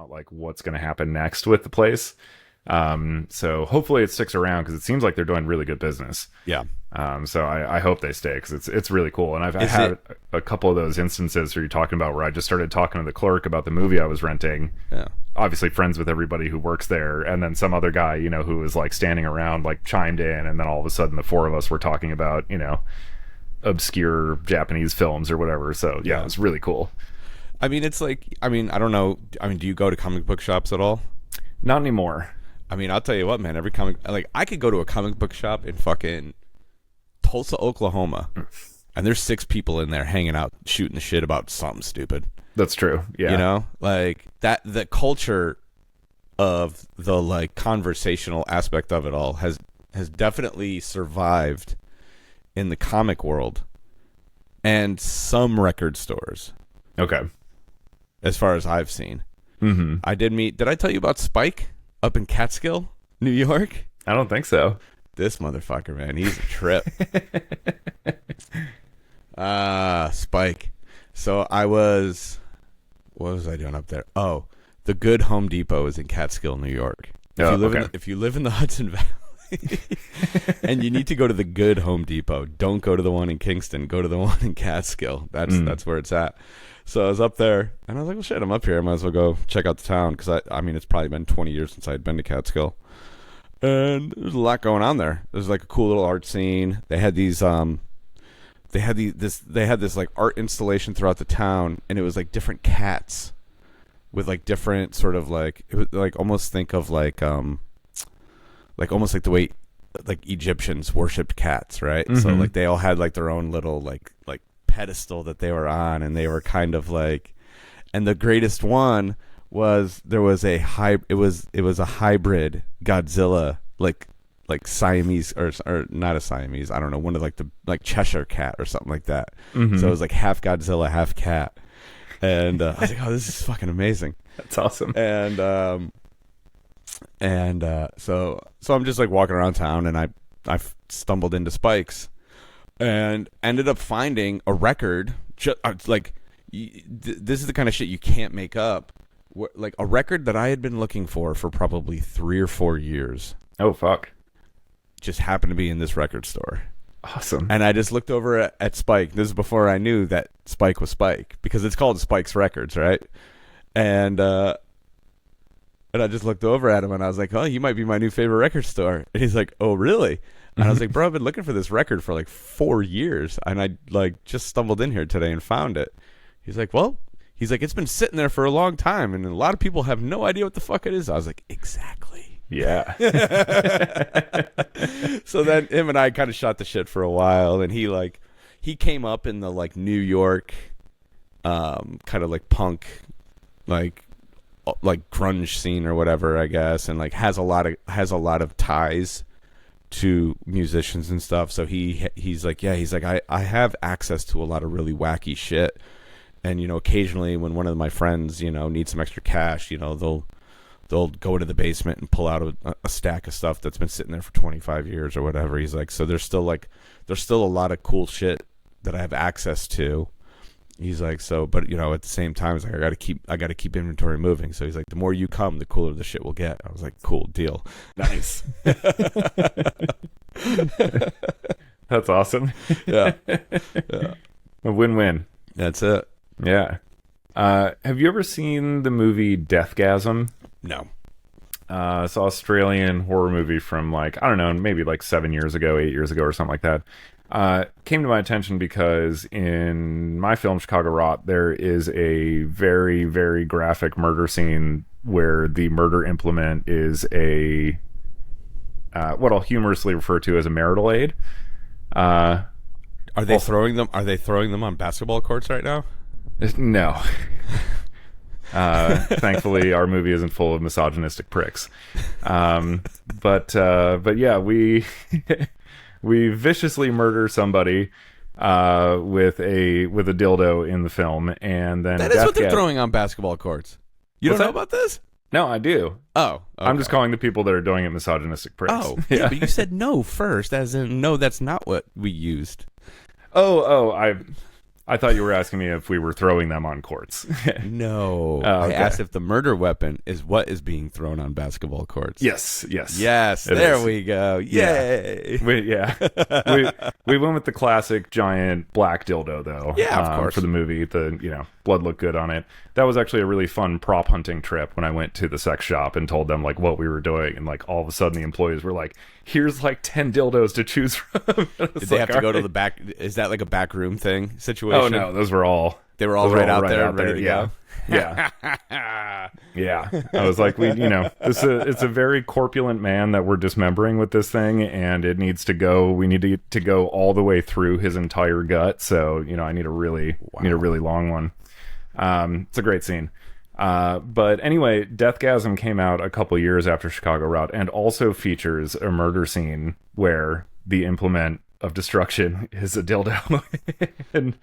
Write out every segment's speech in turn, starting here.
like what's going to happen next with the place. So hopefully it sticks around because it seems like they're doing really good business. Yeah. So I hope they stay because it's really cool. And I had a couple of those instances where you're talking about where I just started talking to the clerk about the movie I was renting. Yeah. Obviously friends with everybody who works there, and then some other guy, who was like standing around, like chimed in, and then all of a sudden the four of us were talking about, obscure Japanese films or whatever. So yeah, it's really cool. I mean, it's like, I don't know. Do you go to comic book shops at all? Not anymore. I'll tell you what, man, every comic, like I could go to a comic book shop in fucking Tulsa, Oklahoma, and there's 6 people in there hanging out, shooting the shit about something stupid. That's true. Yeah. Like that, the culture of the like conversational aspect of it all has definitely survived in the comic world and some record stores. Okay. As far as I've seen. Mm-hmm. Did I tell you about Spike up in Catskill, New York? I don't think so. This motherfucker, man, he's a trip. Spike. So what was I doing up there? Oh, the good Home Depot is in Catskill, New York. If you live in the Hudson Valley and you need to go to the good Home Depot, don't go to the one in Kingston. Go to the one in Catskill. That's where it's at. So I was up there, and I was like, well, shit, I'm up here. I might as well go check out the town, because it's probably been 20 years since I'd been to Catskill. And there's a lot going on there. There's like a cool little art scene. They had these they had this like art installation throughout the town, and it was like different cats with like different sort of like, it was like almost think of like almost like the way like Egyptians worshipped cats, right? Mm-hmm. So like they all had like their own little like pedestal that they were on, and they were kind of like, and the greatest one was it was a hybrid Godzilla, like Siamese or not a Siamese, I don't know, one of like the like Cheshire cat or something like that. Mm-hmm. So it was like half Godzilla, half cat, and I was like, oh, this is fucking amazing. That's awesome. And so I'm just like walking around town, and I stumbled into Spike's and ended up finding a record. This is the kind of shit you can't make up. Like a record that I had been looking for probably 3 or 4 years. Oh, fuck. Just happened to be in this record store. Awesome. And I just looked over at Spike. This is before I knew that Spike was Spike, because it's called Spike's Records, right? And I just looked over at him, and I was like, oh, you might be my new favorite record store. And he's like, oh, really? And I was like, bro, I've been looking for this record for like 4 years, and I like just stumbled in here today and found it. He's like, it's been sitting there for a long time, and a lot of people have no idea what the fuck it is. I was like, exactly. Yeah. So then him and I kind of shot the shit for a while, and he came up in the like New York kind of like punk like grunge scene or whatever, I guess, and like has a lot of ties to musicians and stuff. So he's like I have access to a lot of really wacky shit. And, occasionally when one of my friends, needs some extra cash, they'll go into the basement and pull out a stack of stuff that's been sitting there for 25 years or whatever. He's like, so there's still a lot of cool shit that I have access to. He's like, so, but at the same time, it's like, I gotta keep inventory moving. So he's like, the more you come, the cooler the shit will get. I was like, cool deal. Nice. That's awesome. Yeah. A win-win. That's it. Yeah. Have you ever seen the movie Deathgasm? No. It's an Australian horror movie from like, I don't know, maybe like 7 years ago, 8 years ago or something like that. Came to my attention because in my film Chicago Rot, there is a very, very graphic murder scene where the murder implement is what I'll humorously refer to as a marital aid. Are they throwing them on basketball courts right now? No. Thankfully, our movie isn't full of misogynistic pricks. But yeah, we we viciously murder somebody with a dildo in the film, and then that is what they're throwing on basketball courts. You don't know about this? No, I do. Oh, okay. I'm just calling the people that are doing it misogynistic pricks. Oh, yeah, but you said no first, as in no, that's not what we used. Oh, I thought you were asking me if we were throwing them on courts. No. Oh, I okay. asked if the murder weapon is what is being thrown on basketball courts. Yes. Yes, It there is. we go. Yay. We went with the classic giant black dildo though. Yeah, of course. For the movie, blood looked good on it. That was actually a really fun prop hunting trip when I went to the sex shop and told them like what we were doing, and like all of a sudden the employees were like, "Here's like 10 dildos to choose from." Did they have to go to the back? Is that like a back room thing situation? Oh no, those were all. They were all right out there and ready to yeah. go. Yeah. I was like, it's a very corpulent man that we're dismembering with this thing, and it needs to go. We need to go all the way through his entire gut. So, I need a really long one. It's a great scene. But anyway, Deathgasm came out a couple years after Chicago Route, and also features a murder scene where the implement of destruction is a dildo. And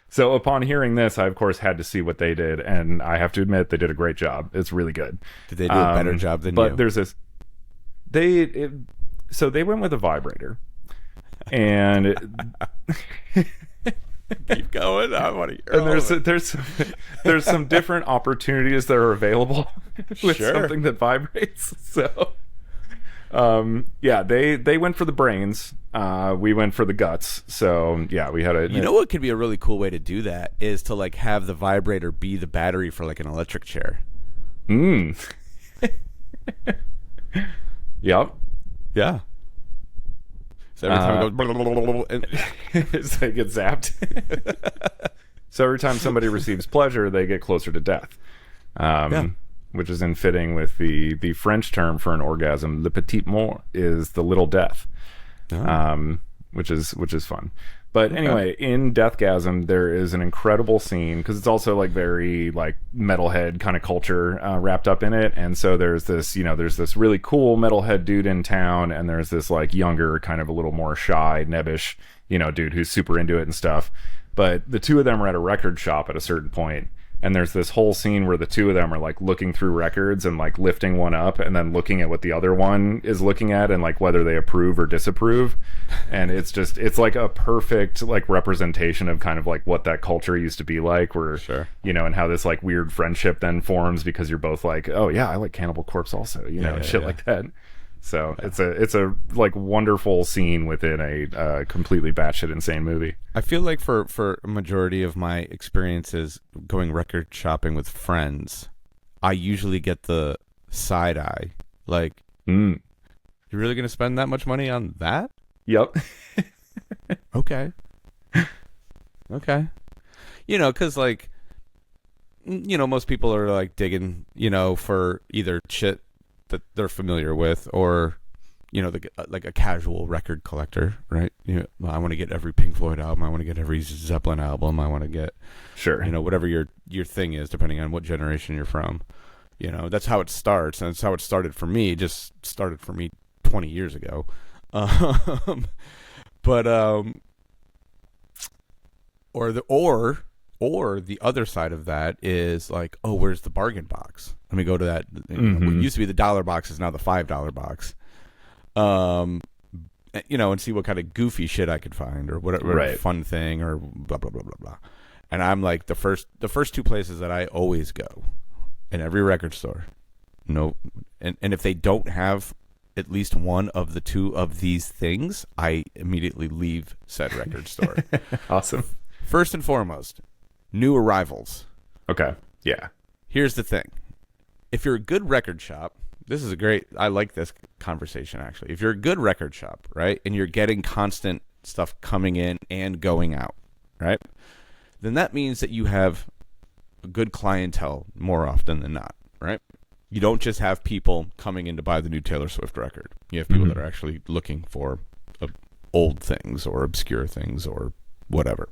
so upon hearing this, I of course had to see what they did, and I have to admit they did a great job. It's really good. Did they do a better job than you? But there's this. So they went with a vibrator, and keep going. I want to hear. And there's some different opportunities that are available with something that vibrates. So. They went for the brains. We went for the guts. So yeah, we had a. You know what could be a really cool way to do that is to like have the vibrator be the battery for like an electric chair. Yep. Yeah. So every time it goes, it's like it gets zapped. So every time somebody receives pleasure, they get closer to death. Which is in fitting with the French term for an orgasm. Le petit mort is the little death, which is fun. But anyway, in Deathgasm, there is an incredible scene because it's also like very like metalhead kind of culture wrapped up in it. And so there's this really cool metalhead dude in town, and there's this like younger, kind of a little more shy, nebbish, dude who's super into it and stuff. But the two of them are at a record shop at a certain point. And there's this whole scene where the two of them are like looking through records and like lifting one up and then looking at what the other one is looking at and like whether they approve or disapprove. And it's like a perfect like representation of kind of like what that culture used to be like, where, and how this like weird friendship then forms because you're both like, oh yeah, I like Cannibal Corpse also, and shit like that. So it's a like wonderful scene within a completely batshit insane movie. I feel like for a majority of my experiences going record shopping with friends, I usually get the side eye. Like, you're really going to spend that much money on that? Yep. Okay. Because like, most people are like digging, for either shit that they're familiar with, or like a casual record collector, right? I want to get every Pink Floyd album, I want to get every Zeppelin album, I want to get whatever your thing is, depending on what generation you're from. That's how it starts, and that's how it started for me. It just started for me 20 years ago. Or the other side of that is like, oh, where's the bargain box? Let me go to that. What used to be the $1 box is now the $5 box. And see what kind of goofy shit I could find, or whatever fun thing, or blah blah blah blah blah. And I'm like the first two places that I always go in every record store. No, and if they don't have at least one of the two of these things, I immediately leave said record store. Awesome. First and foremost, new arrivals. Okay. Yeah. Here's the thing. If you're a good record shop, I like this conversation actually. If you're a good record shop, right, and you're getting constant stuff coming in and going out, right, then that means that you have a good clientele more often than not, right? You don't just have people coming in to buy the new Taylor Swift record. You have people that are actually looking for old things or obscure things or whatever.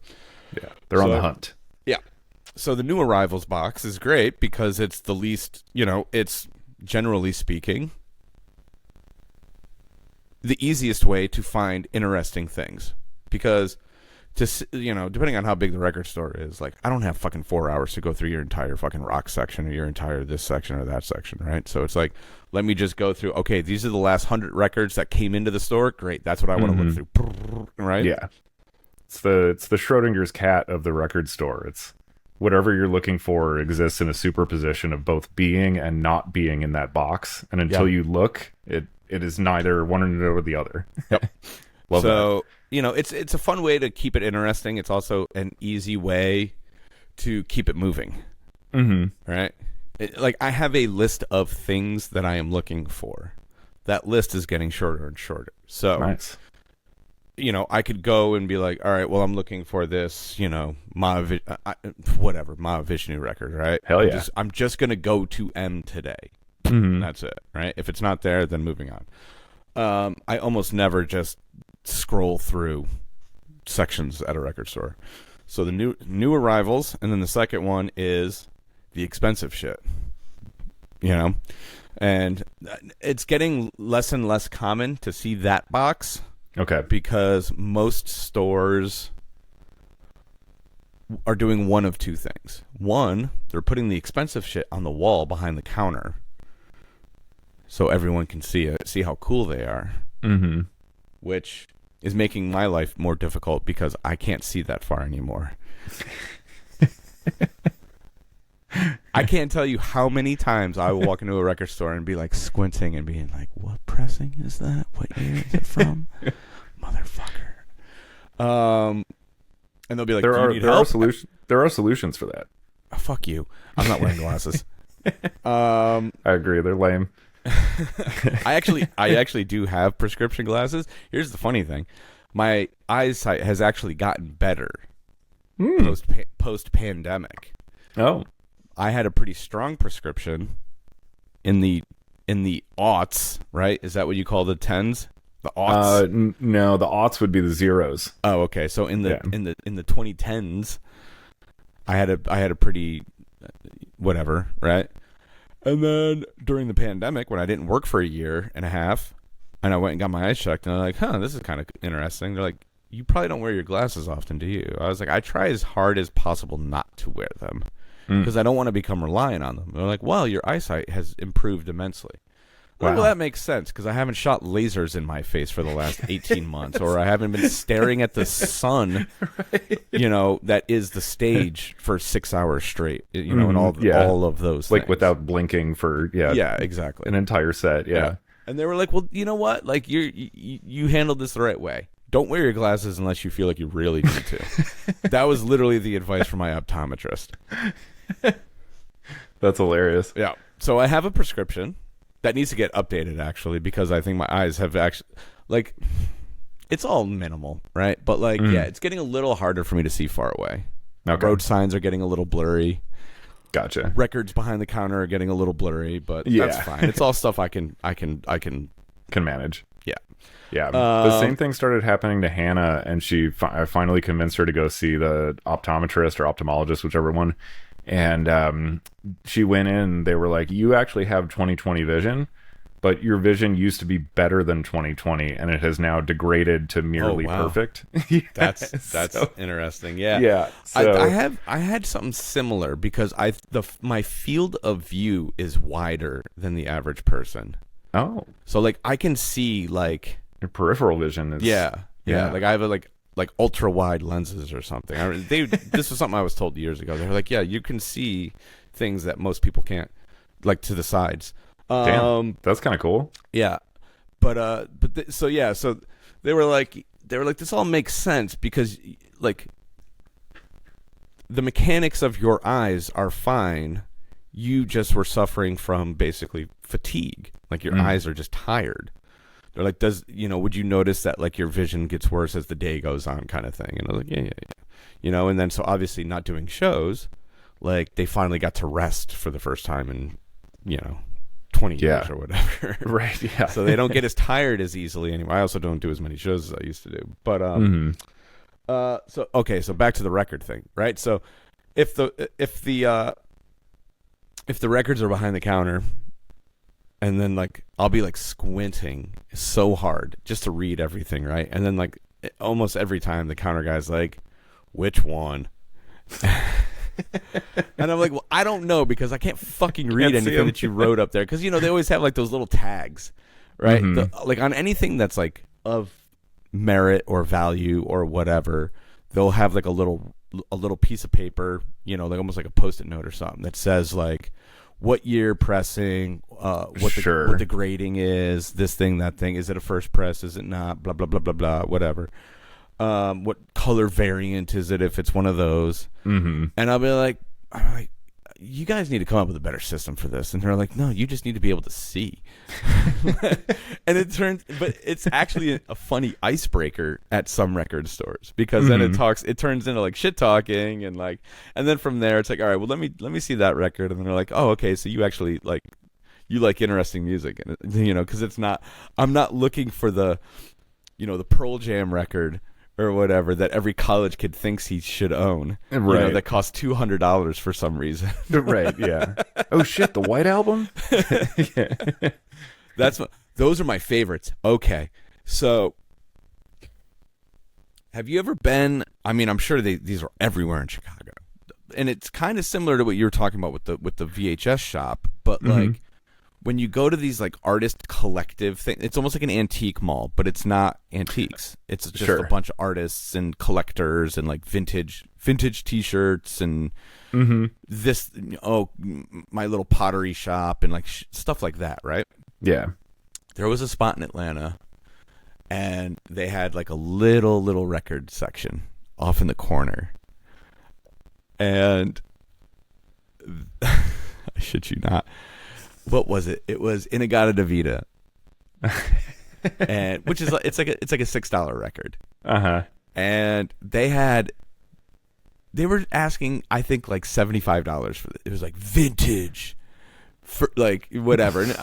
Yeah, they're on the hunt. Yeah. So the new arrivals box is great because it's the least, it's generally speaking the easiest way to find interesting things, because depending on how big the record store is, like I don't have fucking 4 hours to go through your entire fucking rock section or your entire this section or that section, right? So it's like, let me just go through, okay, these are the last 100 records that came into the store. Great. That's what I want to look through. Right? Yeah. It's the Schrodinger's cat of the record store. It's whatever you're looking for exists in a superposition of both being and not being in that box. And until you look, it is neither one or the other. Yep. Love so, that. It's a fun way to keep it interesting. It's also an easy way to keep it moving. Mm-hmm. Right? Like, I have a list of things that I am looking for. That list is getting shorter and shorter. So, nice. I could go and be like, all right, well, I'm looking for this, Mahavishnu record, right? Hell yeah. I'm just going to go to M today. Mm-hmm. That's it, right? If it's not there, then moving on. I almost never just scroll through sections at a record store. So the new arrivals, and then the second one is the expensive shit, and it's getting less and less common to see that box. Okay. Because most stores are doing one of two things. One, they're putting the expensive shit on the wall behind the counter so everyone can see it, see how cool they are. Mm-hmm. Which is making my life more difficult because I can't see that far anymore. I can't tell you how many times I will walk into a record store and be like squinting and being like, what pressing is that? What year is it from? Motherfucker. And they'll be like, there are solutions for that. Oh, fuck you. I'm not wearing glasses. I agree. They're lame. I actually do have prescription glasses. Here's the funny thing. My eyesight has actually gotten better post pandemic. Oh. I had a pretty strong prescription in the aughts, right? Is that what you call the tens? The aughts? No, the aughts would be the zeros. Oh, okay. So in the 2010s, I had a pretty whatever, right? And then during the pandemic, when I didn't work for a year and a half, and I went and got my eyes checked, and I'm like, this is kind of interesting. They're like, you probably don't wear your glasses often, do you? I was like, I try as hard as possible not to wear them because I don't want to become reliant on them. They're like, well, your eyesight has improved immensely. Wow. Well, that makes sense because I haven't shot lasers in my face for the last 18 months, or I haven't been staring at the sun, right. That is the stage for 6 hours straight, and all of those like things. Without blinking for exactly an entire set, yeah. And they were like, well, you know what? Like you handled this the right way. Don't wear your glasses unless you feel like you really need to. That was literally the advice from my optometrist. That's hilarious. Yeah. So I have a prescription that needs to get updated, actually, because I think my eyes have actually, like, it's all minimal, right? But, like, it's getting a little harder for me to see far away. Okay. Road signs are getting a little blurry. Gotcha. Records behind the counter are getting a little blurry, but that's fine. It's all stuff I can manage. Yeah. Yeah. The same thing started happening to Hannah, and I finally convinced her to go see the optometrist or ophthalmologist, whichever one. And she went in, they were like, you actually have 20/20 vision, but your vision used to be better than 20/20, and it has now degraded to merely perfect. That's interesting. Yeah. Yeah. So, I had something similar because my field of view is wider than the average person. Oh. So like I can see like your peripheral vision is Yeah. Like I have like ultra wide lenses or something. This was something I was told years ago. They were like, yeah, you can see things that most people can't, like to the sides. Damn, that's kind of cool. Yeah, so they were like this all makes sense because like the mechanics of your eyes are fine. You just were suffering from basically fatigue. Like your eyes are just tired. They're like, would you notice that like your vision gets worse as the day goes on, kind of thing? And I was like, yeah. And then so obviously not doing shows, like they finally got to rest for the first time in 20 years or whatever. Right. Yeah. So they don't get as tired as easily anymore. I also don't do as many shows as I used to do. But so back to the record thing, right? So if the records are behind the counter, and then like I'll be like squinting so hard just to read everything, right? And then like almost every time the counter guy's like, "Which one?" And I'm like, "Well, I don't know because I can't fucking read anything that you wrote up there because they always have like those little tags, right? Like on anything that's like of merit or value or whatever, they'll have like a little piece of paper, like almost like a Post-it note or something that says like what year pressing, what the grading is, this thing, that thing, is it a first press, is it not, blah blah blah blah blah, whatever. What color variant is it if it's one of those? Mm-hmm. And I'm like, you guys need to come up with a better system for this. And they're like, no, you just need to be able to see. And but it's actually a funny icebreaker at some record stores, because then it turns into like shit talking and then from there it's like, all right, well let me see that record. And then they're like, oh, okay, so you actually like interesting music, and because I'm not looking for the the Pearl Jam record or whatever that every college kid thinks he should own, right? That costs $200 for some reason, right? Yeah. Oh shit, the White Album. Yeah. Those are my favorites. Okay, so have you ever been? I mean, I'm sure these are everywhere in Chicago, and it's kind of similar to what you were talking about with the VHS shop, but like. When you go to these like artist collective things, it's almost like an antique mall, but it's not antiques. It's just a bunch of artists and collectors and like vintage T-shirts and this my little pottery shop and like stuff like that, right? Yeah. There was a spot in Atlanta, and they had like a little record section off in the corner, and I shit you not. What was it? It was Inagata Davida, and which is it's like a $6 record. And they were asking, I think, like $75 for it. It was like vintage, for like whatever. And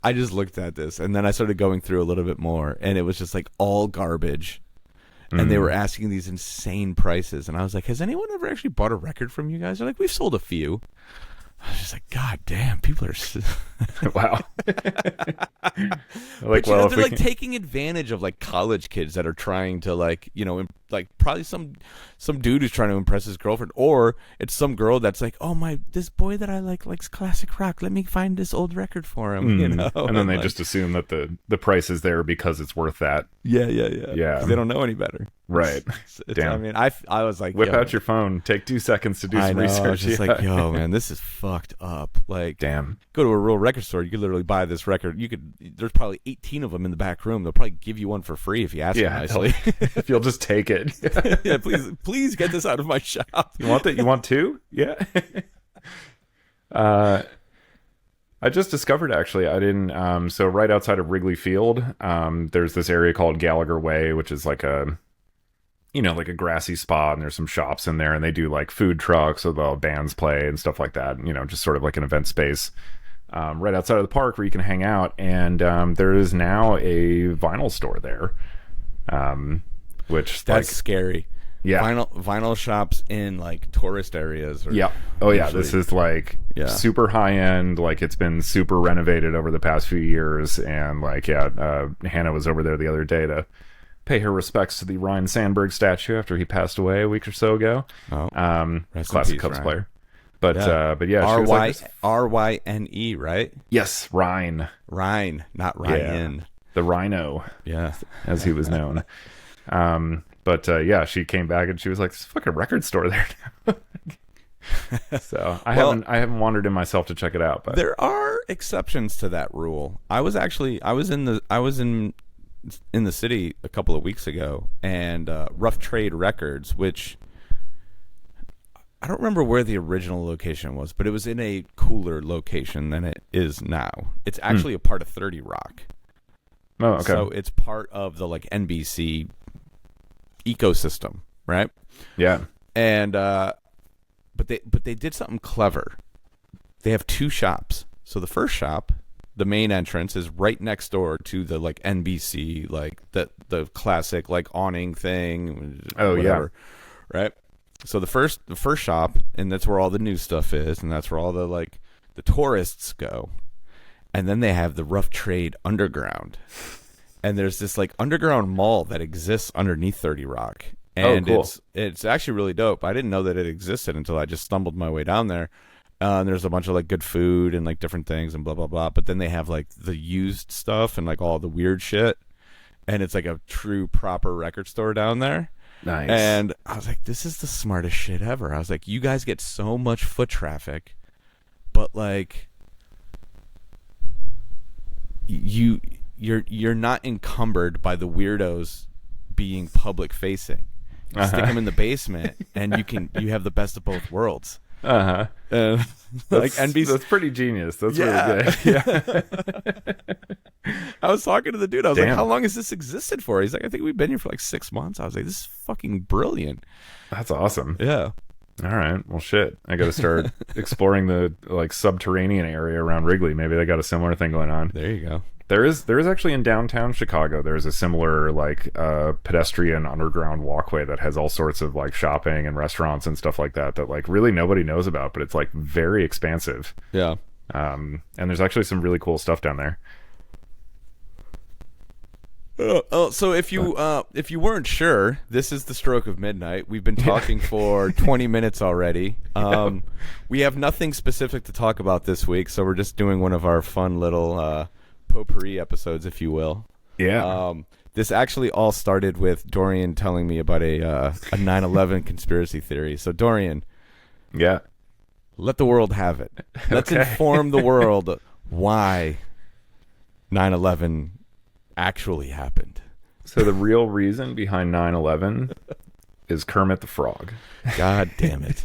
I just looked at this, and then I started going through a little bit more, and it was just like all garbage. And they were asking these insane prices, and I was like, has anyone ever actually bought a record from you guys? They're like, we've sold a few. I was just like, God damn, people are wow. Like, well, they're like taking advantage of like college kids that are trying to like probably some dude who's trying to impress his girlfriend, or it's some girl that's like, oh this boy that I likes classic rock. Let me find this old record for him, And then they just assume that the price is there because it's worth that. Yeah. They don't know any better. Right. Damn. I mean, I was like, whip out your phone. Take 2 seconds to do some research. I was just like, yo, man, this is fucked up. Like, damn. Go to a real record store. You could literally buy this record. There's probably 18 of them in the back room. They'll probably give you one for free if you ask them nicely. If you'll just take it. Yeah, please get this out of my shop. You want that? You want two? Yeah. I just discovered, actually, I didn't. So right outside of Wrigley Field, there's this area called Gallagher Way, which is like a grassy spot, and there's some shops in there, and they do like food trucks, so the bands play and stuff like that. Just sort of like an event space right outside of the park where you can hang out. And there is now a vinyl store there, which that's scary. Yeah, vinyl shops in like tourist areas. Yeah. Oh yeah, this is like super high end. Like it's been super renovated over the past few years, and like Hannah was over there the other day to pay her respects to the Ryan Sandberg statue after he passed away a week or so ago. Oh, classic Cubs player. But yeah, RYNE, right? Yes, Ryan, not Ryan. Yeah. The Rhino, yeah, as he was known. But she came back and she was like, "There's a fucking record store there now." So I haven't wandered in myself to check it out. But there are exceptions to that rule. I was in the city a couple of weeks ago, and Rough Trade Records, which I don't remember where the original location was, but it was in a cooler location than it is now. It's actually a part of 30 Rock. Oh, okay. So it's part of the like NBC ecosystem, right? Yeah. And but they did something clever. They have two shops. So the first shop, the main entrance, is right next door to the like NBC, like the classic like awning thing. Oh, whatever, right? So the first shop, and that's where all the new stuff is, and that's where all the tourists go. And then they have the Rough Trade Underground, and there's this like underground mall that exists underneath 30 Rock, and cool. It's actually really dope. I didn't know that it existed until I just stumbled my way down there. And there's a bunch of like good food and like different things and blah blah blah. But then they have like the used stuff and like all the weird shit, and it's like a true proper record store down there. Nice. And I was like, this is the smartest shit ever. I was like, you guys get so much foot traffic, but like you're not encumbered by the weirdos being public facing. You stick them in the basement, and you have the best of both worlds. Like NBC. That's pretty genius. That's really good. Yeah. I was talking to the dude. I was like, how long has this existed for? He's like, I think we've been here for like 6 months. I was like, this is fucking brilliant. That's awesome. Yeah. All right. Well, shit. I got to start exploring the like subterranean area around Wrigley. Maybe they got a similar thing going on. There you go. There is actually in downtown Chicago, there's a similar like pedestrian underground walkway that has all sorts of like shopping and restaurants and stuff like that like really nobody knows about, but it's like very expansive. Yeah. And there's actually some really cool stuff down there. So if you weren't sure, this is the stroke of midnight. We've been talking for 20 minutes already. We have nothing specific to talk about this week, so we're just doing one of our fun little potpourri episodes, if you will. Yeah. This actually all started with Dorian telling me about a 9/11 conspiracy theory. So Dorian, let the world have it. Let's inform the world why 9/11 actually happened. So the real reason behind 9/11 is Kermit the Frog. God damn it.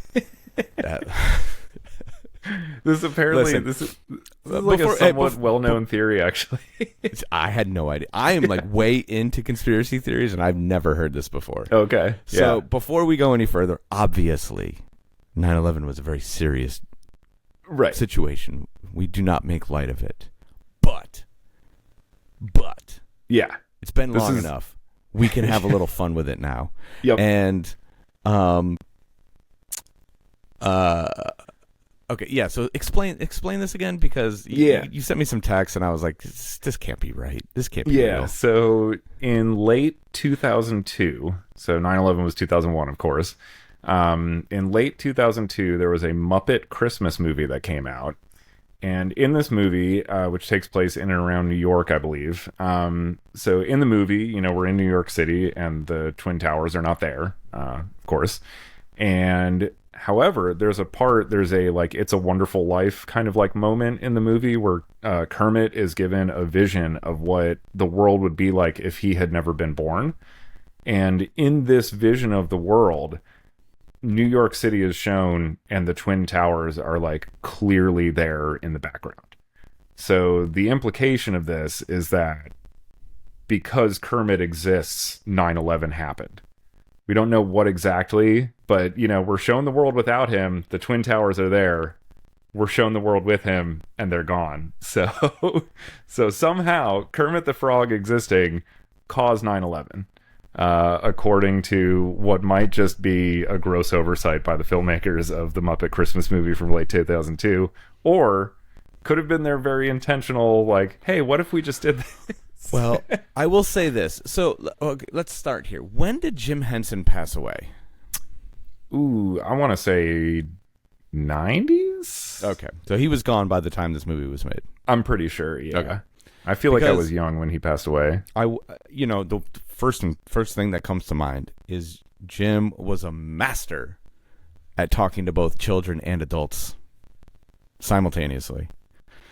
This apparently this is like a somewhat well-known theory, actually. I had no idea. I am like way into conspiracy theories, and I've never heard this before. Okay. So before we go any further, obviously, 9/11 was a very serious situation. We do not make light of it. But yeah, it's been long enough. We can have a little fun with it now. Yep. And okay, yeah. So explain this again, because you sent me some text, and I was like, this can't be right. This can't be real. So in late 2002, so 9/11 was 2001, of course. In late 2002, there was a Muppet Christmas movie that came out. And in this movie, which takes place in and around New York, I believe. So in the movie, we're in New York City, and the Twin Towers are not there, of course. And however, there's a like It's a Wonderful Life kind of like moment in the movie where Kermit is given a vision of what the world would be like if he had never been born. And in this vision of the world, New York City is shown, and the Twin Towers are like clearly there in the background. So the implication of this is that because Kermit exists, 9/11 happened. We don't know what exactly, but we're shown the world without him. The Twin Towers are there. We're shown the world with him, and they're gone. So somehow Kermit the Frog existing caused 9/11. According to what might just be a gross oversight by the filmmakers of the Muppet Christmas movie from late 2002, or could have been their very intentional, like, hey, what if we just did this? Well, I will say this. So let's start here. When did Jim Henson pass away? Ooh, I want to say 90s? Okay. So he was gone by the time this movie was made. I'm pretty sure, yeah. Okay. I feel like I was young when he passed away. The first thing that comes to mind is Jim was a master at talking to both children and adults simultaneously.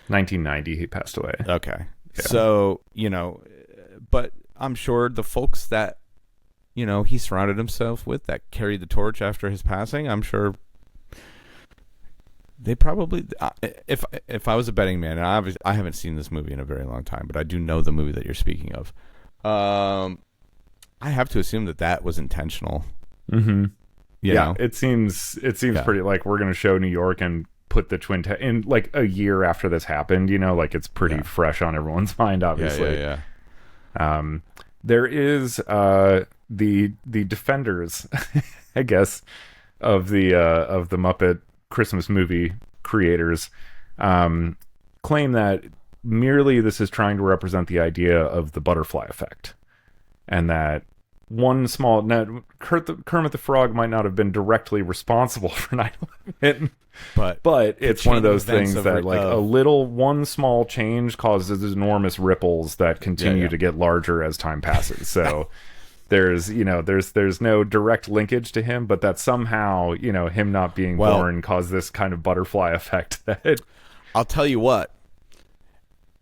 1990, he passed away. Okay. Yeah. So, but I'm sure the folks that, he surrounded himself with that carried the torch after his passing, I'm sure they probably, if I was a betting man, and obviously I haven't seen this movie in a very long time, but I do know the movie that you're speaking of. I have to assume that was intentional. Mm-hmm. You know? It seems pretty like we're going to show New York and put the Twin Towers in like a year after this happened. Like it's pretty fresh on everyone's mind, obviously. Yeah. There is the defenders, I guess, of the Muppet Christmas movie creators claim that merely this is trying to represent the idea of the butterfly effect, and that Kermit the Frog might not have been directly responsible for 9/11, but it's one of those things that one small change causes enormous ripples that continue to get larger as time passes. So there's no direct linkage to him, but that somehow, him not being born caused this kind of butterfly effect. That I'll tell you what,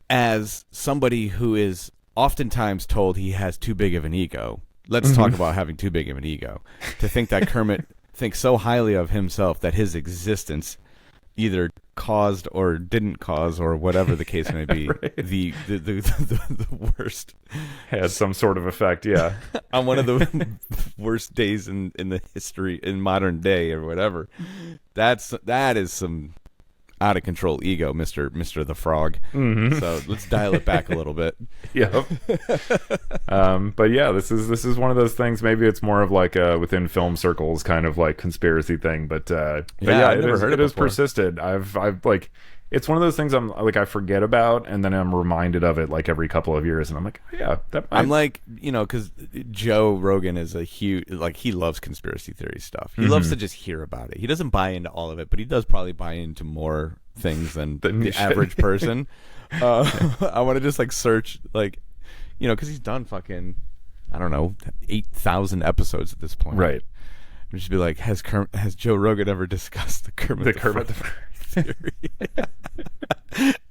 as somebody who is oftentimes told he has too big of an ego, let's talk about having too big of an ego. To think that Kermit thinks so highly of himself that his existence either caused or didn't cause, or whatever the case may be, right. the worst had some sort of effect, yeah. On one of the worst days in the history, in modern day, or whatever. That is some out of control ego, Mr. the Frog. So let's dial it back a little bit. Yep. But yeah, this is one of those things. Maybe it's more of like a within film circles kind of like conspiracy thing. But yeah, I've never heard it it has before. persisted. I've like, it's one of those things I forget about, and then I'm reminded of it like every couple of years, and I'm like, oh, yeah, that might... I'm like, because Joe Rogan is a huge, like, he loves conspiracy theory stuff. He loves to just hear about it. He doesn't buy into all of it, but he does probably buy into more things than the average person. I want to just like search, like, because he's done fucking, I don't know, 8,000 episodes at this point. Right. And just be like, has Joe Rogan ever discussed the Kermit the Frog theory?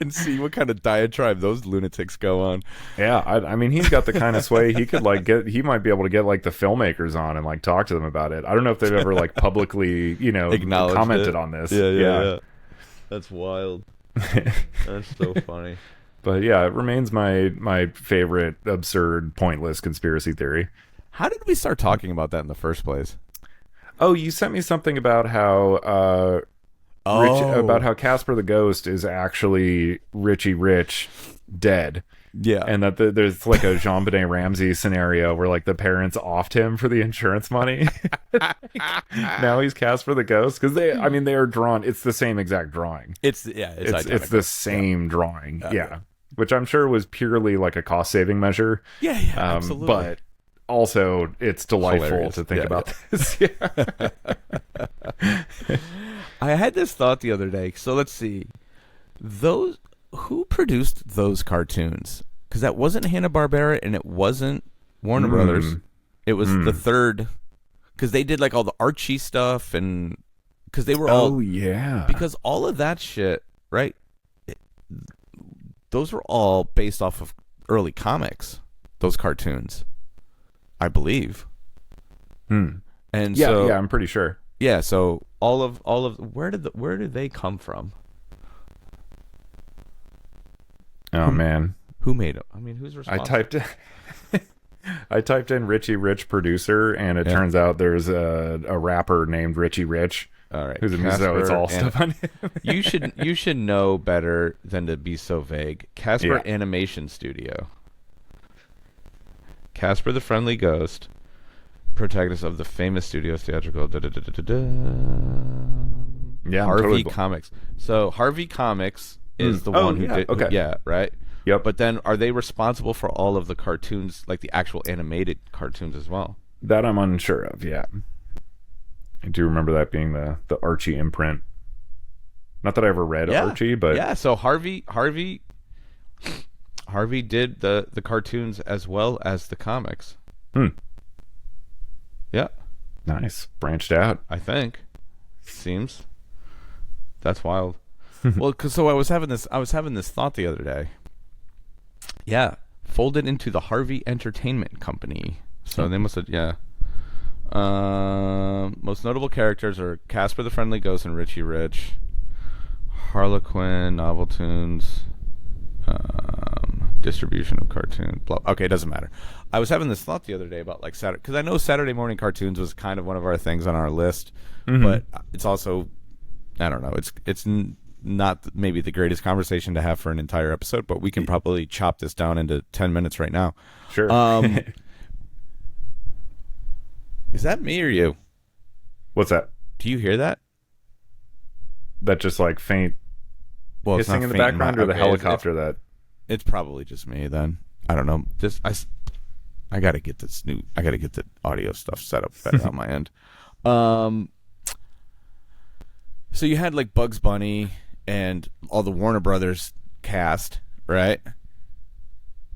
And see what kind of diatribe those lunatics go on. Yeah, I mean, he's got the kind of sway he could like get. He might be able to get like the filmmakers on and like talk to them about it. I don't know if they've ever like publicly, Acknowledged commented it. on this. Yeah. That's wild. That's so funny. But yeah, it remains my favorite absurd, pointless conspiracy theory. How did we start talking about that in the first place? Oh, you sent me something about how about how Casper the Ghost is actually Richie Rich dead. Yeah. And that there's like a Jean-Benet Ramsey scenario where like the parents offed him for the insurance money. Now he's Casper the Ghost, because they are drawn. It's the same exact drawing. It's the same drawing. Yeah. Which I'm sure was purely like a cost saving measure. Yeah, absolutely. But also it's delightful Hilarious. to think about this. Yeah. I had this thought the other day. So let's see. Who produced those cartoons? Because that wasn't Hanna-Barbera and it wasn't Warner Brothers. It was the third. Because they did like all the Archie stuff, and because they were all... Oh, yeah. Because all of that shit, right? Those were all based off of early comics. Those cartoons, I believe. And yeah, I'm pretty sure. Yeah, so all of where did they come from? Oh man, who made it? I mean, who's responsible? I typed in Richie Rich producer, and it turns out there's a rapper named Richie Rich. All right, who's so it's all stuff on him. you should know better than to be so vague. Casper Animation Studio. Casper the Friendly Ghost, protagonist of the famous studio's theatrical Harvey Comics. So Harvey Comics is the one who did. Okay. Yeah, right. Yep. But then, are they responsible for all of the cartoons, like the actual animated cartoons as well? That I'm unsure of. Yeah, I do remember that being the Archie imprint. Not that I ever read Archie, but yeah. So Harvey did the cartoons as well as the comics. Yeah. Nice. Branched out. I think. Seems. That's wild. Well, so I was having this thought the other day. Yeah, folded into the Harvey Entertainment Company. So they must have, most notable characters are Casper the Friendly Ghost and Richie Rich, Harlequin, Novel Tunes, distribution of cartoons. Okay, it doesn't matter. I was having this thought the other day about like Saturday, because I know Saturday morning cartoons was kind of one of our things on our list, but it's also, I don't know, it's not maybe the greatest conversation to have for an entire episode, but we can probably chop this down into 10 minutes right now. Sure. Is that me or you? What's that? Do you hear that? That just like faint hissing in the background, or the helicopter that... It's probably just me then. I don't know. I gotta get the audio stuff set up better on my end. So you had like Bugs Bunny and all the Warner Brothers cast, right?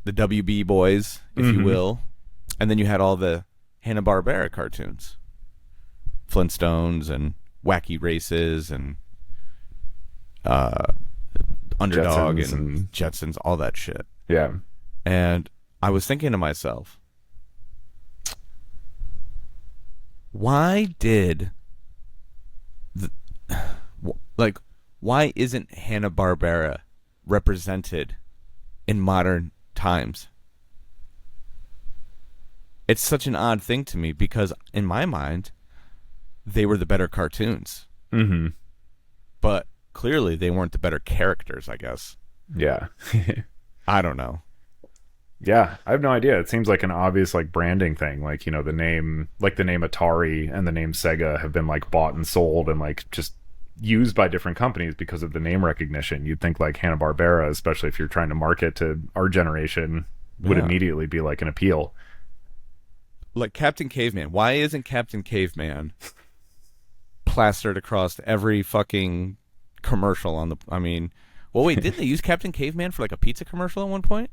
The WB boys, if you will. And then you had all the Hanna-Barbera cartoons, Flintstones and Wacky Races and Underdog and Jetsons, all that shit. Yeah. And I was thinking to myself, why isn't Hanna-Barbera represented in modern times? It's such an odd thing to me because in my mind, they were the better cartoons. Mm-hmm. But clearly they weren't the better characters, I guess. Yeah. I don't know. Yeah, I have no idea. It seems like an obvious like branding thing. Like, the name Atari and the name Sega have been like bought and sold and like just used by different companies because of the name recognition. You'd think like Hanna-Barbera, especially if you're trying to market to our generation, would immediately be like an appeal. Like Captain Caveman. Why isn't Captain Caveman plastered across every fucking commercial on the... I mean... Well, wait, didn't they use Captain Caveman for like a pizza commercial at one point?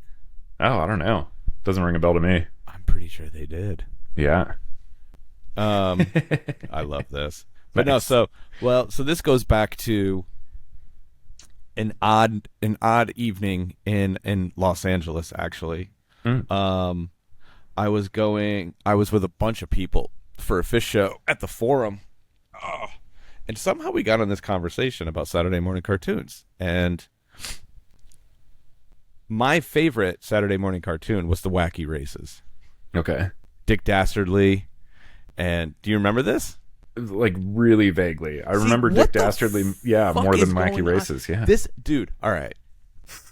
Oh, I don't know. Doesn't ring a bell to me. I'm pretty sure they did. Yeah. I love this. But nice. So this goes back to an odd evening in Los Angeles, actually. I was with a bunch of people for a fish show at the Forum. Oh. And somehow we got on this conversation about Saturday morning cartoons. And my favorite Saturday morning cartoon was the Wacky Races. Okay. Dick Dastardly. And do you remember this? Like really vaguely. I remember Dick Dastardly, more than Wacky Races. Yeah. This dude, all right.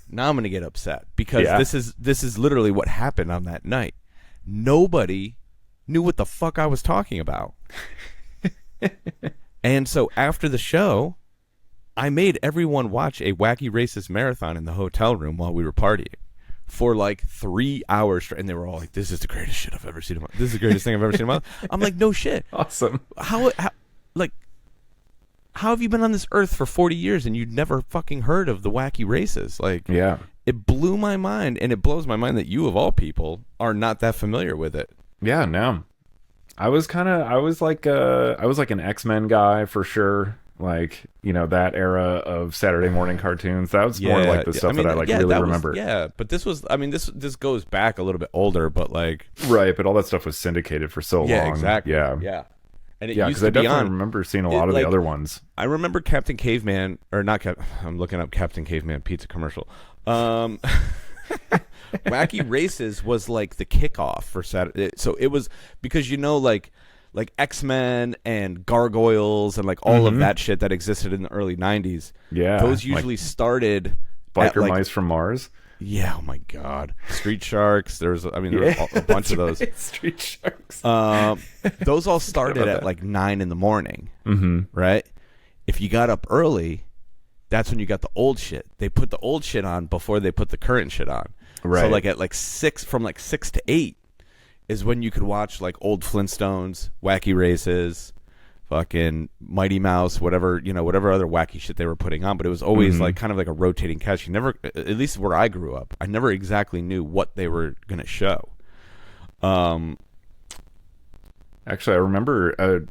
Now I'm going to get upset because this is literally what happened on that night. Nobody knew what the fuck I was talking about. And so after the show, I made everyone watch a Wacky Races marathon in the hotel room while we were partying for like 3 hours. And they were all like, this is the greatest shit I've ever seen in my life. This is the greatest thing I've ever seen in my life. I'm like, no shit. Awesome. How have you been on this earth for 40 years and you'd never fucking heard of the Wacky Races? Like, yeah. It blew my mind, and it blows my mind that you, of all people, are not that familiar with it. Yeah, no. I was like an X-Men guy for sure. Like, that era of Saturday morning cartoons. That was more like the stuff that I really remember. But this goes back a little bit older, but like... Right, but all that stuff was syndicated for so long. Yeah, exactly. Yeah. And it used because I to be definitely remember seeing a lot of the other ones. I remember Captain Caveman, or not I'm looking up Captain Caveman pizza commercial. Wacky Races was like the kickoff for Saturday. So it was because like X-Men and Gargoyles and like all of that shit that existed in the early 90s. Yeah. Those usually started Biker Mice from Mars. Yeah, oh my God. Street Sharks. There was a bunch of those. Right. Street Sharks. Those all started at like 9 in the morning. Mm-hmm. Right? If you got up early, that's when you got the old shit. They put the old shit on before they put the current shit on. Right. So like at like 6 to 8 is when you could watch like old Flintstones, Wacky Races, fucking Mighty Mouse, whatever other wacky shit they were putting on. But it was always like kind of like a rotating catch. You never, at least where I grew up, I never exactly knew what they were gonna show. Actually, I remember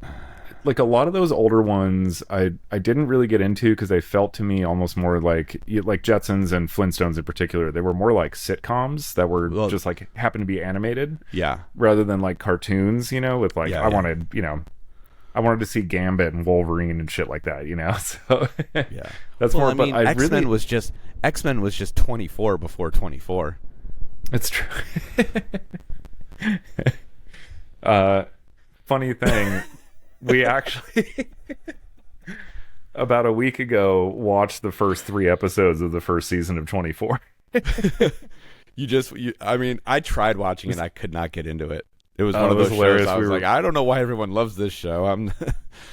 like a lot of those older ones I didn't really get into because they felt to me almost more like Jetsons and Flintstones in particular. They were more like sitcoms that were just like happened to be animated. Yeah. Rather than like cartoons, with like I wanted to see Gambit and Wolverine and shit like that, So yeah, that's more. But X-Men was just 24 before 24. It's true. Funny thing, we actually about a week ago watched the first 3 episodes of the first season of 24. I tried watching it and I could not get into it. It was one of those hilarious shows. I was like, I don't know why everyone loves this show.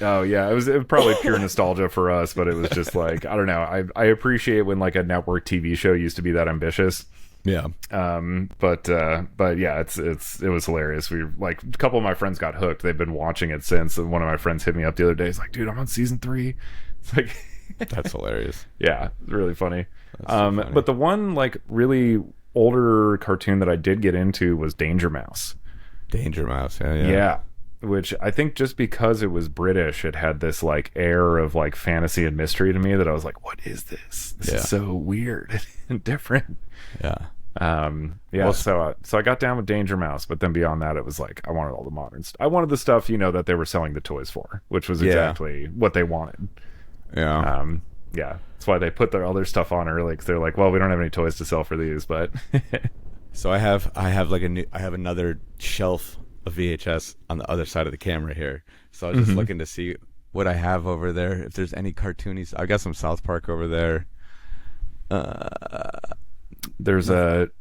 Oh yeah, it was probably pure nostalgia for us, but it was just like, I don't know. I appreciate when like a network TV show used to be that ambitious. Yeah. But yeah, it was hilarious. We like a couple of my friends got hooked. They've been watching it since. And one of my friends hit me up the other day. He's like, dude, I'm on season 3. It's like, that's hilarious. Yeah, it's really funny. So funny. But the one like really older cartoon that I did get into was Danger Mouse. Danger Mouse. Yeah, yeah. Yeah, which I think just because it was British, it had this like air of like fantasy and mystery to me that I was like, what is this? This is so weird and different. Yeah. Yeah, well, so I got down with Danger Mouse, but then beyond that, it was like I wanted all the modern stuff. I wanted the stuff, you know, that they were selling the toys for, which was exactly what they wanted. Yeah. Yeah, that's why they put their other stuff on early, because they're like, well, we don't have any toys to sell for these, but so I have like I have another shelf of VHS on the other side of the camera here. So I was just looking to see what I have over there. If there's any cartoonies, I got some South Park over there. There's I'm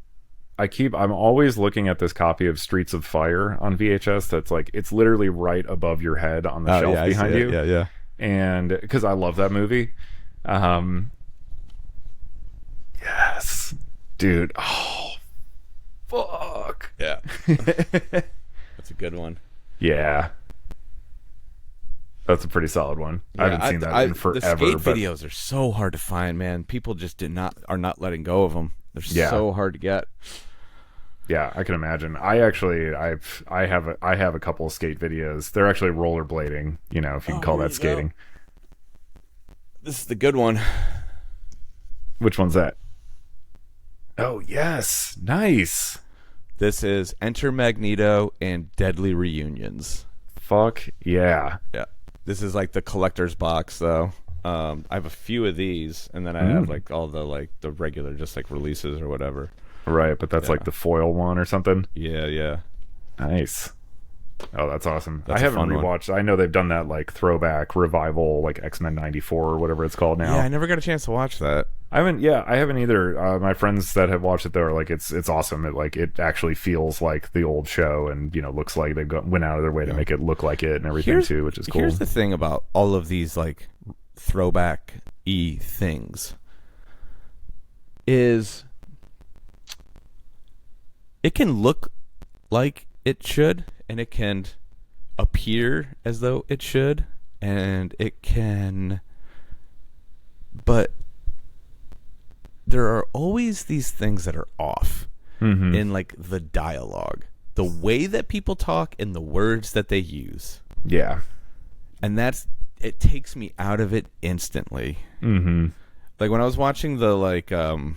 always looking at this copy of Streets of Fire on VHS that's like, it's literally right above your head on the shelf behind you. Yeah, yeah. And because I love that movie. Yes. Dude. Oh, fuck. Yeah. That's a good one. Yeah. That's a pretty solid one. Yeah, I haven't seen that in forever. The skate videos are so hard to find, man. People just are not letting go of them. They're so hard to get. Yeah, I can imagine. I have a couple of skate videos. They're actually rollerblading, you know, if you can call that skating. This is the good one. Which one's that? Oh, yes. Nice. This is Enter Magneto and Deadly Reunions. Fuck yeah. Yeah. This is like the collector's box, though. I have a few of these, and then I have like all the regular just like releases or whatever. Right, but that's like the foil one or something. Yeah, yeah. Nice. Oh, that's awesome. That's I haven't rewatched. I know they've done that like throwback revival, like X-Men '94 or whatever it's called now. Yeah, I never got a chance to watch that. I haven't either. My friends that have watched it though are like, it's awesome. It actually feels like the old show, and you know, looks like they went out of their way to make it look like it and everything too, which is cool. Here's the thing about all of these like throwback-y things is it can look like it should, and it can appear as though it should, and it can, but there are always these things that are off in like the dialogue, the way that people talk, and the words that they use. Yeah. And it takes me out of it instantly. Like when I was watching the like what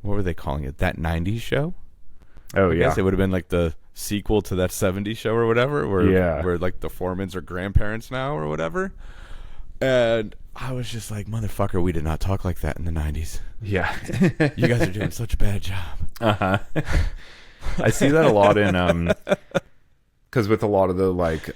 were they calling it, that 90s show? Oh, I guess it would have been like the sequel to that 70s show or whatever, where like the Foremans are grandparents now or whatever. And I was just like, motherfucker, we did not talk like that in the 90s. Yeah. You guys are doing such a bad job. I see that a lot in because with a lot of the like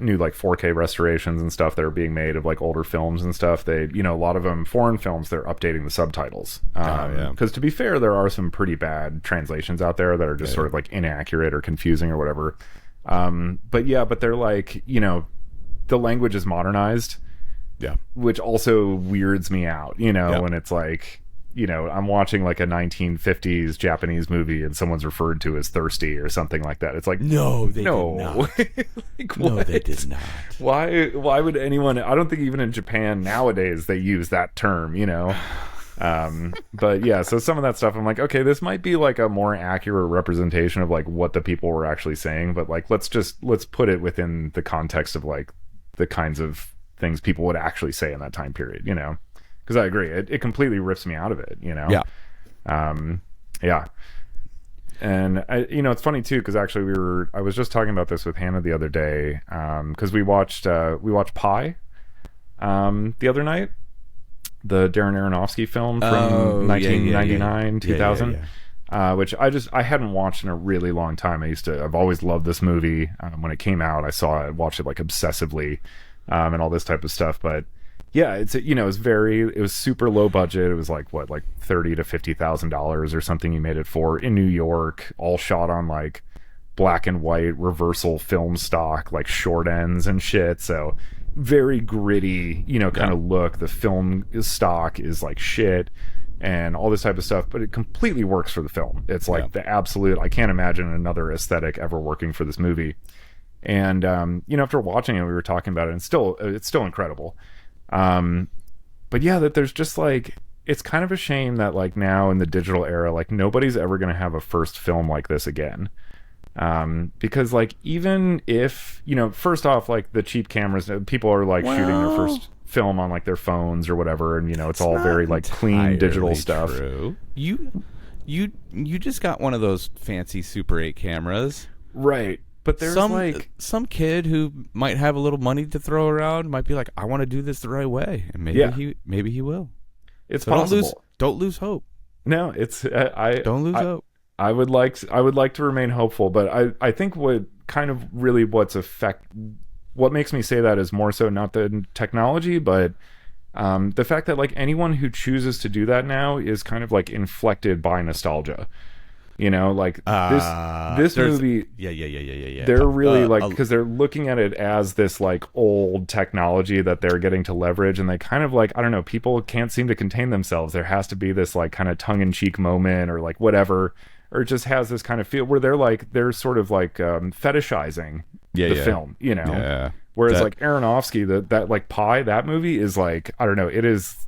new like 4K restorations and stuff that are being made of like older films and stuff, they, you know, a lot of them foreign films, they're updating the subtitles. Because to be fair, there are some pretty bad translations out there that are just sort of like inaccurate or confusing or whatever. But they're like, you know, the language is modernized. Yeah. Which also weirds me out, you know, when it's like, you know, I'm watching like a 1950s Japanese movie and someone's referred to as thirsty or something like that. It's like, no, they did not. Like, no, they did not. Why would anyone? I don't think even in Japan nowadays they use that term, you know. But yeah, so some of that stuff I'm like, okay, this might be like a more accurate representation of like what the people were actually saying, but like let's put it within the context of like the kinds of things people would actually say in that time period, you know. Because I agree, it completely rips me out of it, you know. Yeah. And you know, it's funny too, because actually I was just talking about this with Hannah the other day, because we watched Pi the other night, the Darren Aronofsky film from 1999, 2000. Which I hadn't watched in a really long time. I've always loved this movie. When it came out, I watched it like obsessively, and all this type of stuff. But yeah, it was super low budget. It was like $30,000 to $50,000 or something. He made it for in New York, all shot on like black and white reversal film stock, like short ends and shit. So very gritty, you know, kind of look. The film stock is like shit and all this type of stuff, but it completely works for the film. It's like the absolute, I can't imagine another aesthetic ever working for this movie. And you know, after watching it, we were talking about it, and it's still incredible. But yeah, that there's just like, it's kind of a shame that like now in the digital era, like nobody's ever going to have a first film like this again. Because like even if first off, like the cheap cameras, people are like shooting their first film on like their phones or whatever, and it's all very like clean digital stuff. True. You just got one of those fancy Super 8 cameras, right? But there's some kid who might have a little money to throw around might be like, I want to do this the right way, and maybe he will. It's possible. Don't lose hope. No, it's don't lose hope. I would like to remain hopeful, but I think what makes me say that is more so not the technology, but the fact that like anyone who chooses to do that now is kind of like inflected by nostalgia. Like this movie. Yeah. They're really because they're looking at it as this like old technology that they're getting to leverage, and they kind of like, I don't know, people can't seem to contain themselves. There has to be this like kind of tongue-in-cheek moment or like whatever, or it just has this kind of feel where they're sort of like fetishizing the film, Yeah. Whereas like Aronofsky, that like Pi, that movie is like, I don't know, it is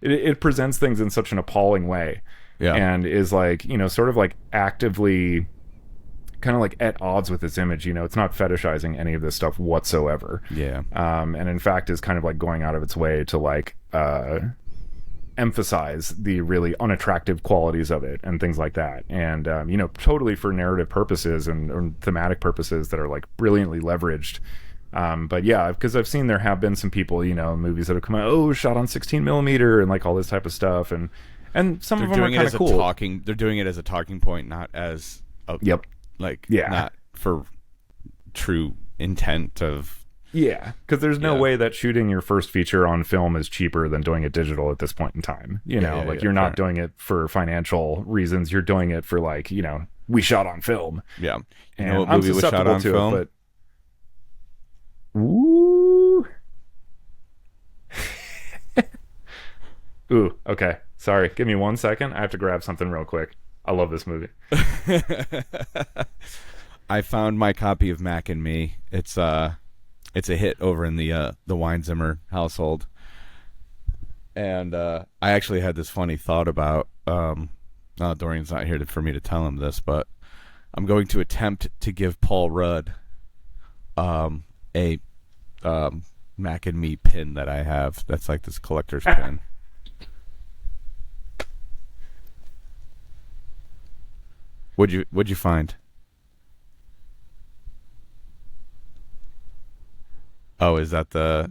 it presents things in such an appalling way. Yeah. And is like, sort of like actively kind of like at odds with its image. It's not fetishizing any of this stuff whatsoever. Yeah. And in fact is kind of like going out of its way to like emphasize the really unattractive qualities of it and things like that. And, totally for narrative purposes and thematic purposes that are like brilliantly leveraged. But yeah, because I've seen there have been some people, movies that have come out, shot on 16 millimeter and like all this type of stuff. And some of them are kind of cool. They're doing it as a talking point, not as not for true intent of. Yeah, because there's no way that shooting your first feature on film is cheaper than doing it digital at this point in time. You're not doing it for financial reasons. You're doing it for like, we shot on film. Yeah. And what movie was shot on film? It, but... Ooh. Ooh, okay. Sorry, give me 1 second. I have to grab something real quick. I love this movie. I found my copy of Mac and Me. It's a hit over in the Weinzimmer household. And I actually had this funny thought about Dorian's not here for me to tell him this, but I'm going to attempt to give Paul Rudd a Mac and Me pin that I have. That's like this collector's pin. What'd you find? Oh, is that the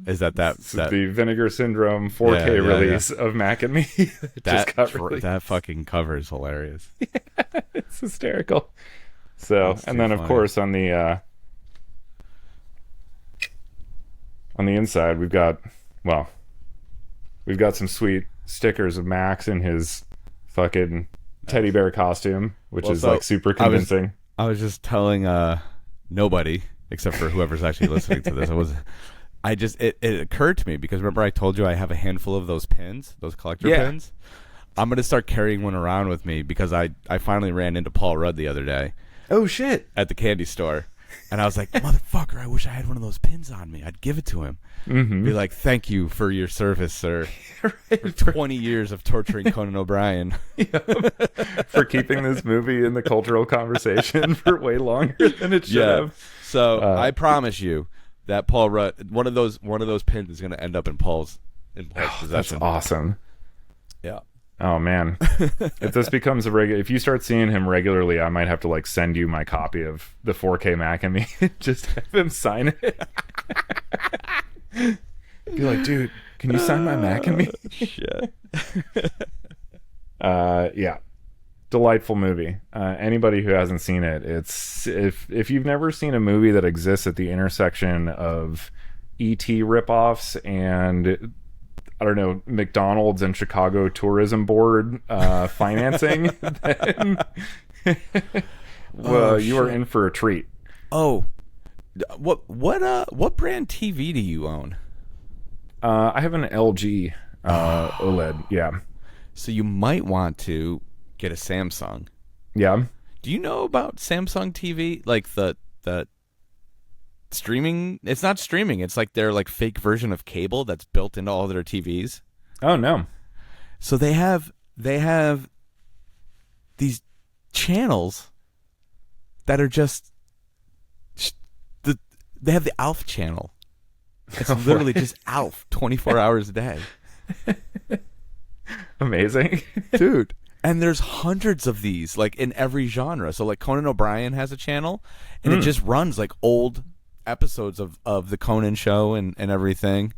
Vinegar Syndrome 4K release of Mac and Me? That fucking cover is hilarious. Yeah, it's hysterical. So, and then of course on the inside we've got some sweet stickers of Max in his fucking teddy bear costume, which is like super convincing. I was just telling nobody except for whoever's actually listening to this. It occurred to me because remember I told you I have a handful of those pins, those collector pins. I'm gonna start carrying one around with me because I finally ran into Paul Rudd the other day. Oh shit! At the candy store, and I was like, motherfucker, I wish I had one of those pins on me. I'd give it to him. Mm-hmm. Be like, thank you for your service, sir. For 20 years of torturing Conan O'Brien. For keeping this movie in the cultural conversation for way longer than it should have. So I promise you that Paul Rudd, one of those pins is going to end up in Paul's possession. That's awesome. Yeah. Oh man, if this becomes if you start seeing him regularly, I might have to like send you my copy of the 4K Mac and Me. Just have him sign it. Be like, dude, can you sign my Mac and Me? Shit. Yeah, delightful movie. Anybody who hasn't seen it, it's if you've never seen a movie that exists at the intersection of E.T. ripoffs and I don't know, McDonald's and Chicago Tourism Board financing, then you are in for a treat. Oh, what brand TV do you own? I have an LG OLED. Yeah. So you might want to get a Samsung. Yeah. Do you know about Samsung TV? Like the streaming? It's not streaming. It's like their like fake version of cable that's built into all their TVs. Oh no. So they have these channels that are just they have the Alf channel. It's literally just Alf 24 hours a day. Amazing. Dude. And there's hundreds of these, like, in every genre. So, like, Conan O'Brien has a channel, and it just runs, like, old episodes of the Conan show and everything.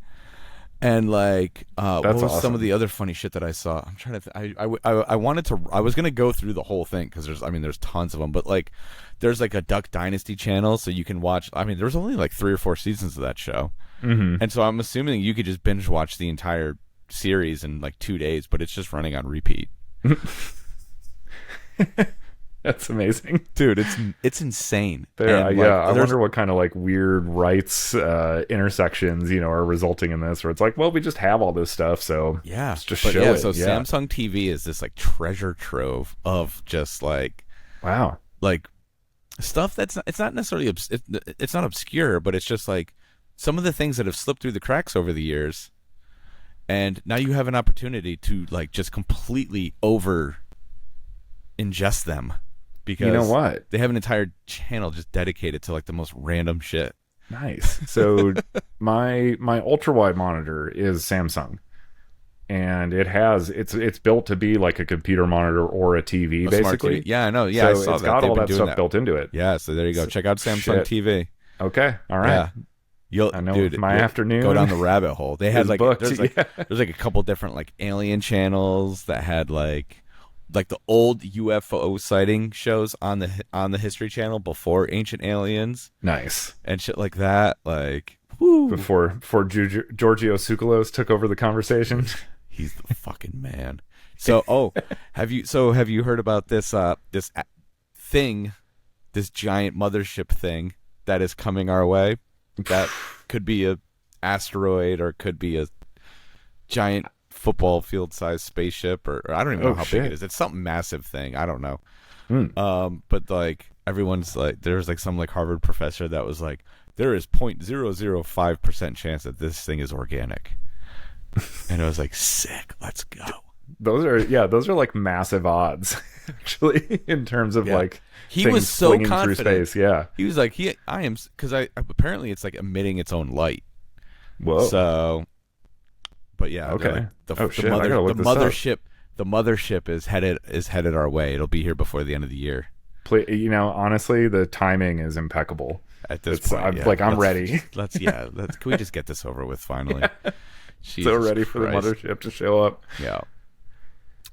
And, like, what was awesome. some of the other funny shit that I saw? I'm trying to I wanted to, I was going to go through the whole thing, because there's tons of them. But, like, there's, like, a Duck Dynasty channel, so you can watch, there's only, like, 3 or 4 seasons of that show. Mm-hmm. And so I'm assuming you could just binge watch the entire series in, like, 2 days, but it's just running on repeat. That's amazing, dude. It's insane. I wonder what kind of like weird rights intersections are resulting in this, where it's like, well, we just have all this stuff, so let's just show it. So Samsung TV is this like treasure trove of just like like stuff that's it's not necessarily it's not obscure, but it's just like some of the things that have slipped through the cracks over the years. And now you have an opportunity to like just completely over ingest them, because you know what? They have an entire channel just dedicated to like the most random shit. Nice. So my ultra wide monitor is Samsung, and it's built to be like a computer monitor or a TV, basically. TV. Yeah, I know. Yeah, so it's got all that stuff built into it. Yeah, so there you go. Check out Samsung TV. Okay, all right. Yeah. I know my afternoon. Go down the rabbit hole. They had like there's like a couple different like alien channels that had like the old UFO sighting shows on the History Channel before Ancient Aliens. Nice. And shit like that, like before Giorgio Tsoukalos took over the conversation. He's the fucking man. So have you heard about this this giant mothership thing that is coming our way? That could be a asteroid, or could be a giant football field sized spaceship, or I don't even know how big it is. It's some massive thing. I don't know. But like everyone's like, there's like some like Harvard professor that was like, there is 0.005% chance that this thing is organic. And I was like, sick, let's go. Those are like massive odds, actually, in terms of like he was so confident through space. Yeah, he was like, I am, because apparently it's like emitting its own light. Whoa. So, but yeah, okay. Like, the mothership is headed our way. It'll be here before the end of the year. Honestly, the timing is impeccable. At this point, I'm ready. Can we just get this over with finally? So ready for the mothership to show up. Yeah.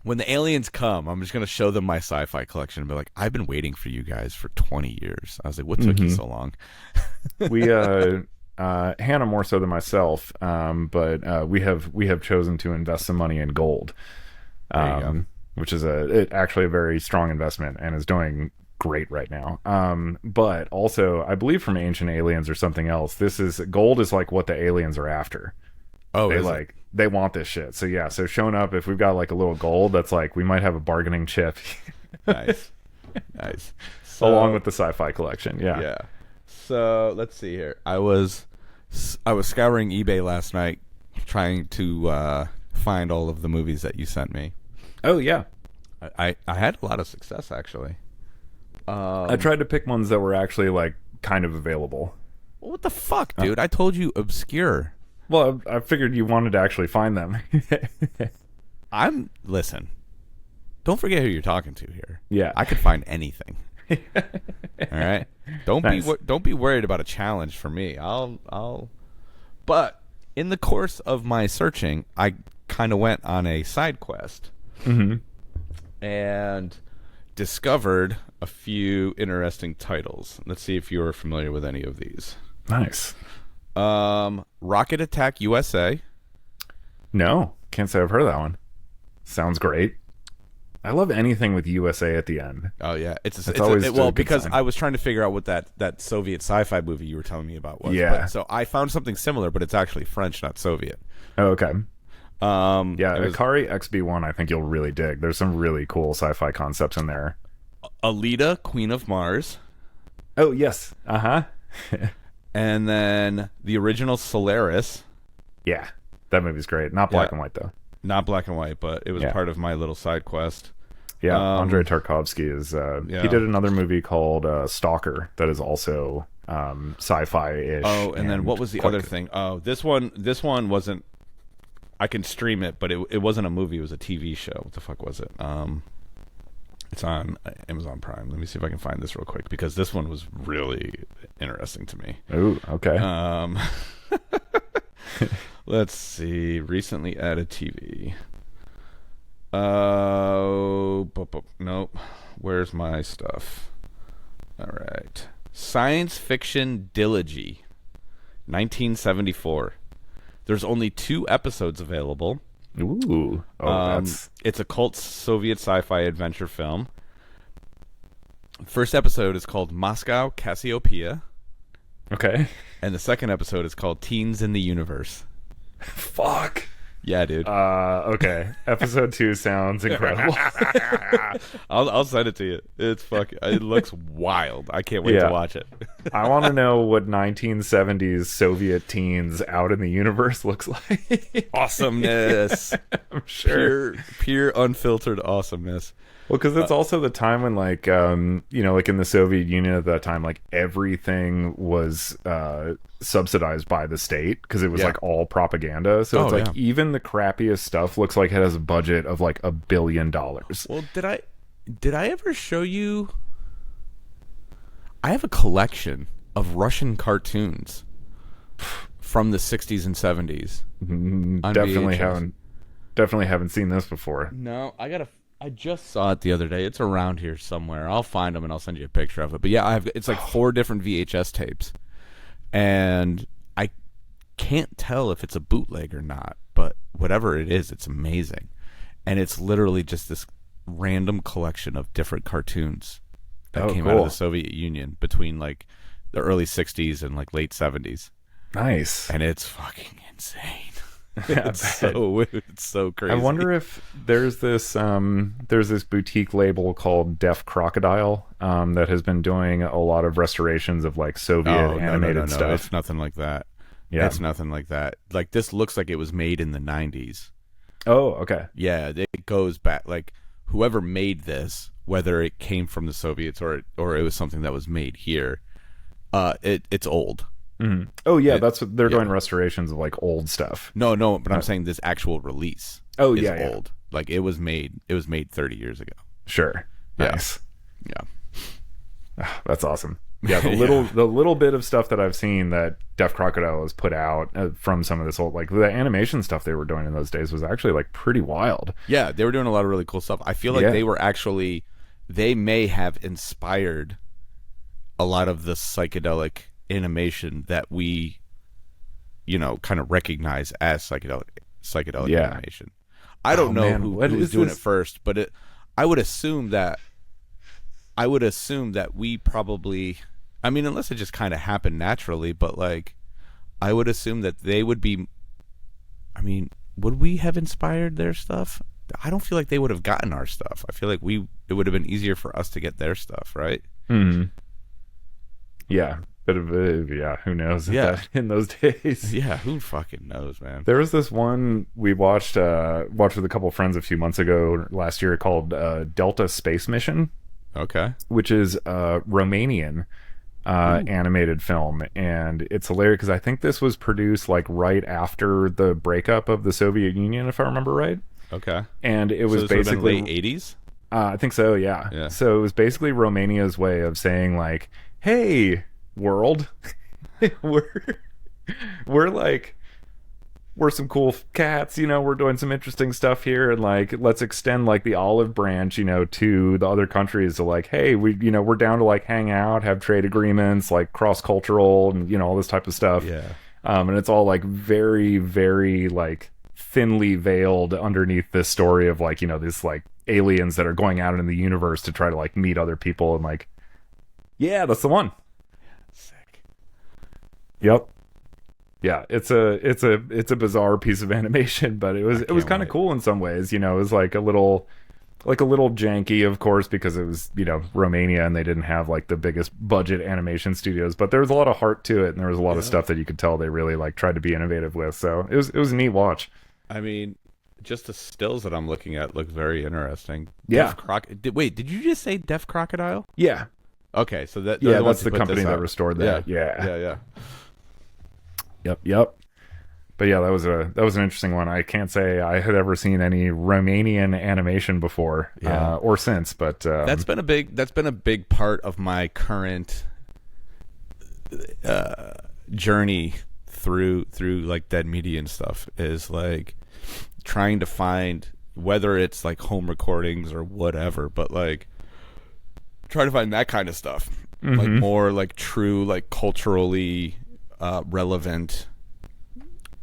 When the aliens come, I'm just going to show them my sci-fi collection and be like, I've been waiting for you guys for 20 years. I was like, what took you so long? We, Hannah more so than myself, but we have chosen to invest some money in gold, which is actually a very strong investment and is doing great right now. But also, I believe from Ancient Aliens or something else, gold is like what the aliens are after. Oh, they want this shit. So yeah, so showing up, if we've got like a little gold, that's like we might have a bargaining chip. Nice. So, along with the sci-fi collection. Yeah. So let's see here. I was scouring eBay last night trying to find all of the movies that you sent me. Oh yeah. I had a lot of success actually. I tried to pick ones that were actually like kind of available. What the fuck, dude? I told you obscure. Well, I figured you wanted to actually find them. Listen. Don't forget who you're talking to here. Yeah, I could find anything. All right. Don't be worried about a challenge for me. But in the course of my searching, I kind of went on a side quest and discovered a few interesting titles. Let's see if you are familiar with any of these. Nice. Rocket Attack USA. No, can't say I've heard that one. Sounds great. I love anything with USA at the end. Oh yeah, it's always because sign. I was trying to figure out what that Soviet sci-fi movie you were telling me about was. Yeah. So I found something similar, but it's actually French, not Soviet. Oh, okay. Akari XB1, I think you'll really dig. There's some really cool sci-fi concepts in there. Alita, Queen of Mars. Oh yes. And then the original Solaris. Yeah, that movie's great. Not black and white though. Not black and white, but it was part of my little side quest. Yeah, Andrei Tarkovsky is. He did another movie called Stalker that is also sci-fi-ish. Oh, and then what was the other thing? Oh, this one wasn't. I can stream it, but it wasn't a movie. It was a TV show. What the fuck was it? It's on Amazon Prime. Let me see if I can find this real quick because this one was really interesting to me. Ooh, okay. Let's see. Recently added TV. Nope. Where's my stuff? All right. Science fiction dilogy, 1974. There's only 2 episodes available. Ooh. It's a cult Soviet sci-fi adventure film. First episode is called Moscow Cassiopeia. Okay. And the second episode is called Teens in the Universe. Fuck. Yeah, dude. Okay. Episode 2 sounds incredible. I'll send it to you. It looks wild. I can't wait to watch it. I want to know what 1970s Soviet teens out in the universe looks like. Awesomeness. I'm sure. Pure unfiltered awesomeness. Well, because it's also the time when, like, like in the Soviet Union at that time, like everything was subsidized by the state because it was like all propaganda. So it's like even the crappiest stuff looks like it has a budget of like $1 billion. Well, did I ever show you? I have a collection of Russian cartoons from the 60s and 70s. Definitely haven't seen this before. No, I just saw it the other day. It's around here somewhere. I'll find them and I'll send you a picture of it. But yeah, it's like 4 different VHS tapes. And I can't tell if it's a bootleg or not, but whatever it is, it's amazing. And it's literally just this random collection of different cartoons that came out of the Soviet Union between like the early 60s and like late 70s. Nice. And it's fucking insane. It's so crazy. I wonder if there's this boutique label called Deaf Crocodile that has been doing a lot of restorations of like Soviet animated stuff. It's nothing like that. Yeah, it's nothing like that. Like this looks like it was made in the 90s. Oh, okay. Yeah, it goes back. Like whoever made this, whether it came from the Soviets or it was something that was made here, it's old. Mm-hmm. Oh yeah, that's what they're doing, restorations of like old stuff. No, but I'm saying this actual release. Oh is old. Like it was made 30 years ago. Sure. Nice. Yeah. That's awesome. Yeah, the little bit of stuff that I've seen that Deaf Crocodile has put out from some of this old, like the animation stuff they were doing in those days was actually like pretty wild. Yeah, they were doing a lot of really cool stuff. I feel like they may have inspired a lot of the psychedelic animation that we kind of recognize as psychedelic animation. I don't know who was doing it first, but I would assume that we probably, I mean, unless it just kind of happened naturally, but like I would assume that they would be, I mean, would we have inspired their stuff? I don't feel like they would have gotten our stuff. I feel like it would have been easier for us to get their stuff, right? Mm-hmm. Yeah. Bit of who knows? In those days, who fucking knows, man. There was this one we watched with a couple of friends a few months ago last year called Delta Space Mission. Okay, which is a Romanian animated film, and it's hilarious because I think this was produced like right after the breakup of the Soviet Union, if I remember right. Okay, and it was basically late 80s. I think so. Yeah. So it was basically Romania's way of saying like, "Hey, world, we're some cool cats, we're doing some interesting stuff here, and like let's extend like the olive branch to the other countries to like, hey, we're down to like hang out, have trade agreements, like cross-cultural and all this type of stuff." And it's all like very, very like thinly veiled underneath this story of like these like aliens that are going out in the universe to try to like meet other people, and like that's the one. Yep. Yeah, it's a bizarre piece of animation, but it was kind of cool in some ways. It was like a little janky, of course, because it was Romania and they didn't have like the biggest budget animation studios, but there was a lot of heart to it, and there was a lot of stuff that you could tell they really like tried to be innovative with. So it was a neat watch. I mean, just the stills that I'm looking at look very interesting. Yeah. Wait, did you just say Deaf Crocodile? Yeah. Okay, so that's the company that restored that. Yeah. Yep. But yeah, that was an interesting one. I can't say I had ever seen any Romanian animation before, or since. But that's been a big part of my current journey through like Dead Media and stuff, is like trying to find, whether it's like home recordings or whatever, but like try to find that kind of stuff, like more like true, like culturally relevant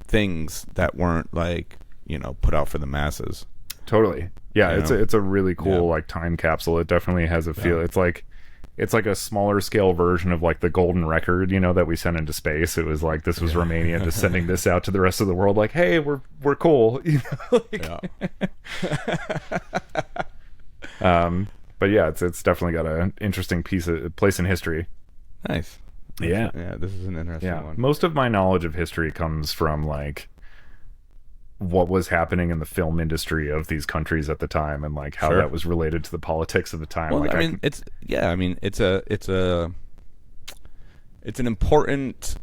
things that weren't like, put out for the masses. Totally. Yeah, it's a really cool like time capsule. It definitely has a feel. It's like a smaller scale version of like the golden record, that we sent into space. It was like, this was Romania just sending this out to the rest of the world, like, hey, we're cool. But yeah, it's definitely got an interesting place in history. Nice. Yeah. Yeah, this is an interesting one. Most of my knowledge of history comes from like what was happening in the film industry of these countries at the time, and like how that was related to the politics of the time. Well, like it's an important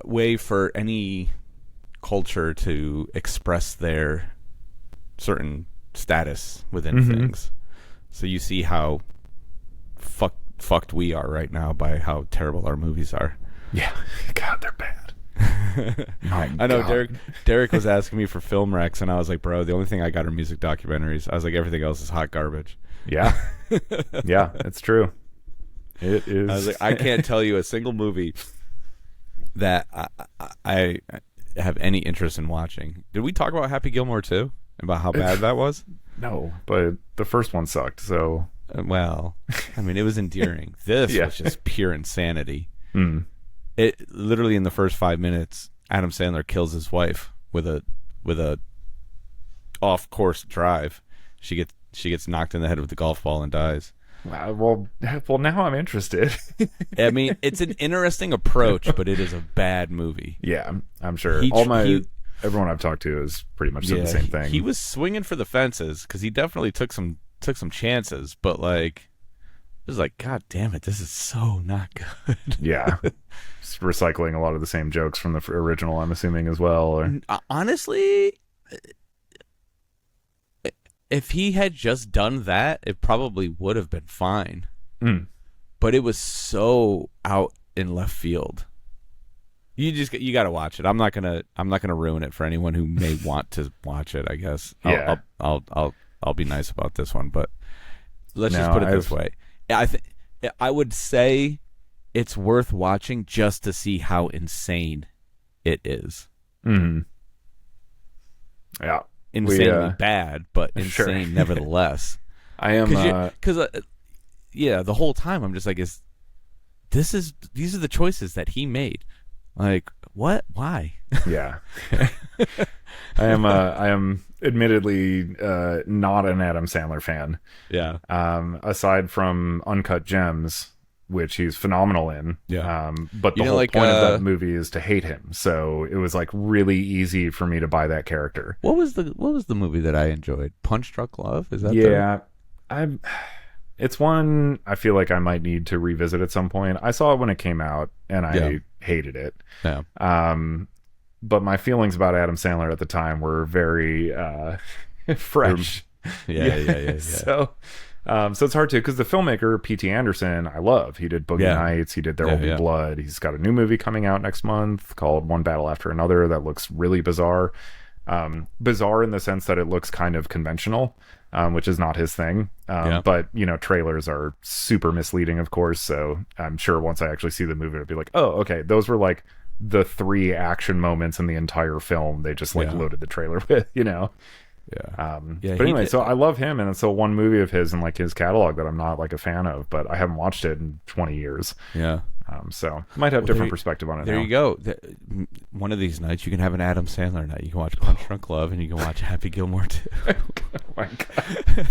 way for any culture to express their certain status within things. So you see how fucked we are right now by how terrible our movies are. Yeah. God, they're bad. I know. Derek was asking me for film recs, and I was like, bro, the only thing I got are music documentaries. I was like, everything else is hot garbage. Yeah. Yeah, it's true. It is. I was like, I can't tell you a single movie that I have any interest in watching. Did we talk about Happy Gilmore 2? About how bad that was? No, but the first one sucked, so... Well, I mean, it was endearing. This was just pure insanity. It literally, in the first 5 minutes, Adam Sandler kills his wife with a off course drive. She gets knocked in the head with the golf ball and dies. Wow. Well, now I'm interested. I mean, it's an interesting approach, but it is a bad movie. Yeah, I'm sure. Everyone I've talked to has pretty much said the same thing. He was swinging for the fences because he definitely took some chances, but like, it was like, God damn it, this is so not good. Yeah. Just recycling a lot of the same jokes from the original, I'm assuming, as well. Or... Honestly, if he had just done that, it probably would have been fine. But it was so out in left field. You got to watch it. I'm not gonna ruin it for anyone who may want to watch it, I guess. Yeah. I'll be nice about this one, but let's just put it this way. I would say it's worth watching just to see how insane it is. Yeah. Insanely bad, but insane nevertheless. I am because the whole time I'm just like, these are the choices that he made. Like, what? Why? Yeah. I am admittedly not an Adam Sandler fan. Yeah. Aside from Uncut Gems, which he's phenomenal in. Yeah. But the whole point of that movie is to hate him. So it was like really easy for me to buy that character. What was the movie that I enjoyed? Punch Drunk Love? Is that it's one I feel like I might need to revisit at some point. I saw it when it came out and I hated it. Yeah. But my feelings about Adam Sandler at the time were very fresh. Yeah. So it's hard to, because the filmmaker P.T. Anderson I love. He did Boogie Nights. He did There Will Be Blood. He's got a new movie coming out next month called One Battle After Another that looks really bizarre. Bizarre in the sense that it looks kind of conventional, which is not his thing. But trailers are super misleading, of course. So I'm sure once I actually see the movie, I'll be like, oh, okay, those were like the 3 action moments in the entire film. They just loaded the trailer with, But anyway, so I love him, and it's one movie of his in like his catalog that I'm not like a fan of, but I haven't watched it in 20 years. Yeah. So might have different perspective on it. There now. you go. One of these nights you can have an Adam Sandler night. You can watch Punch Drunk Love, and you can watch Happy Gilmore 2. Oh my god.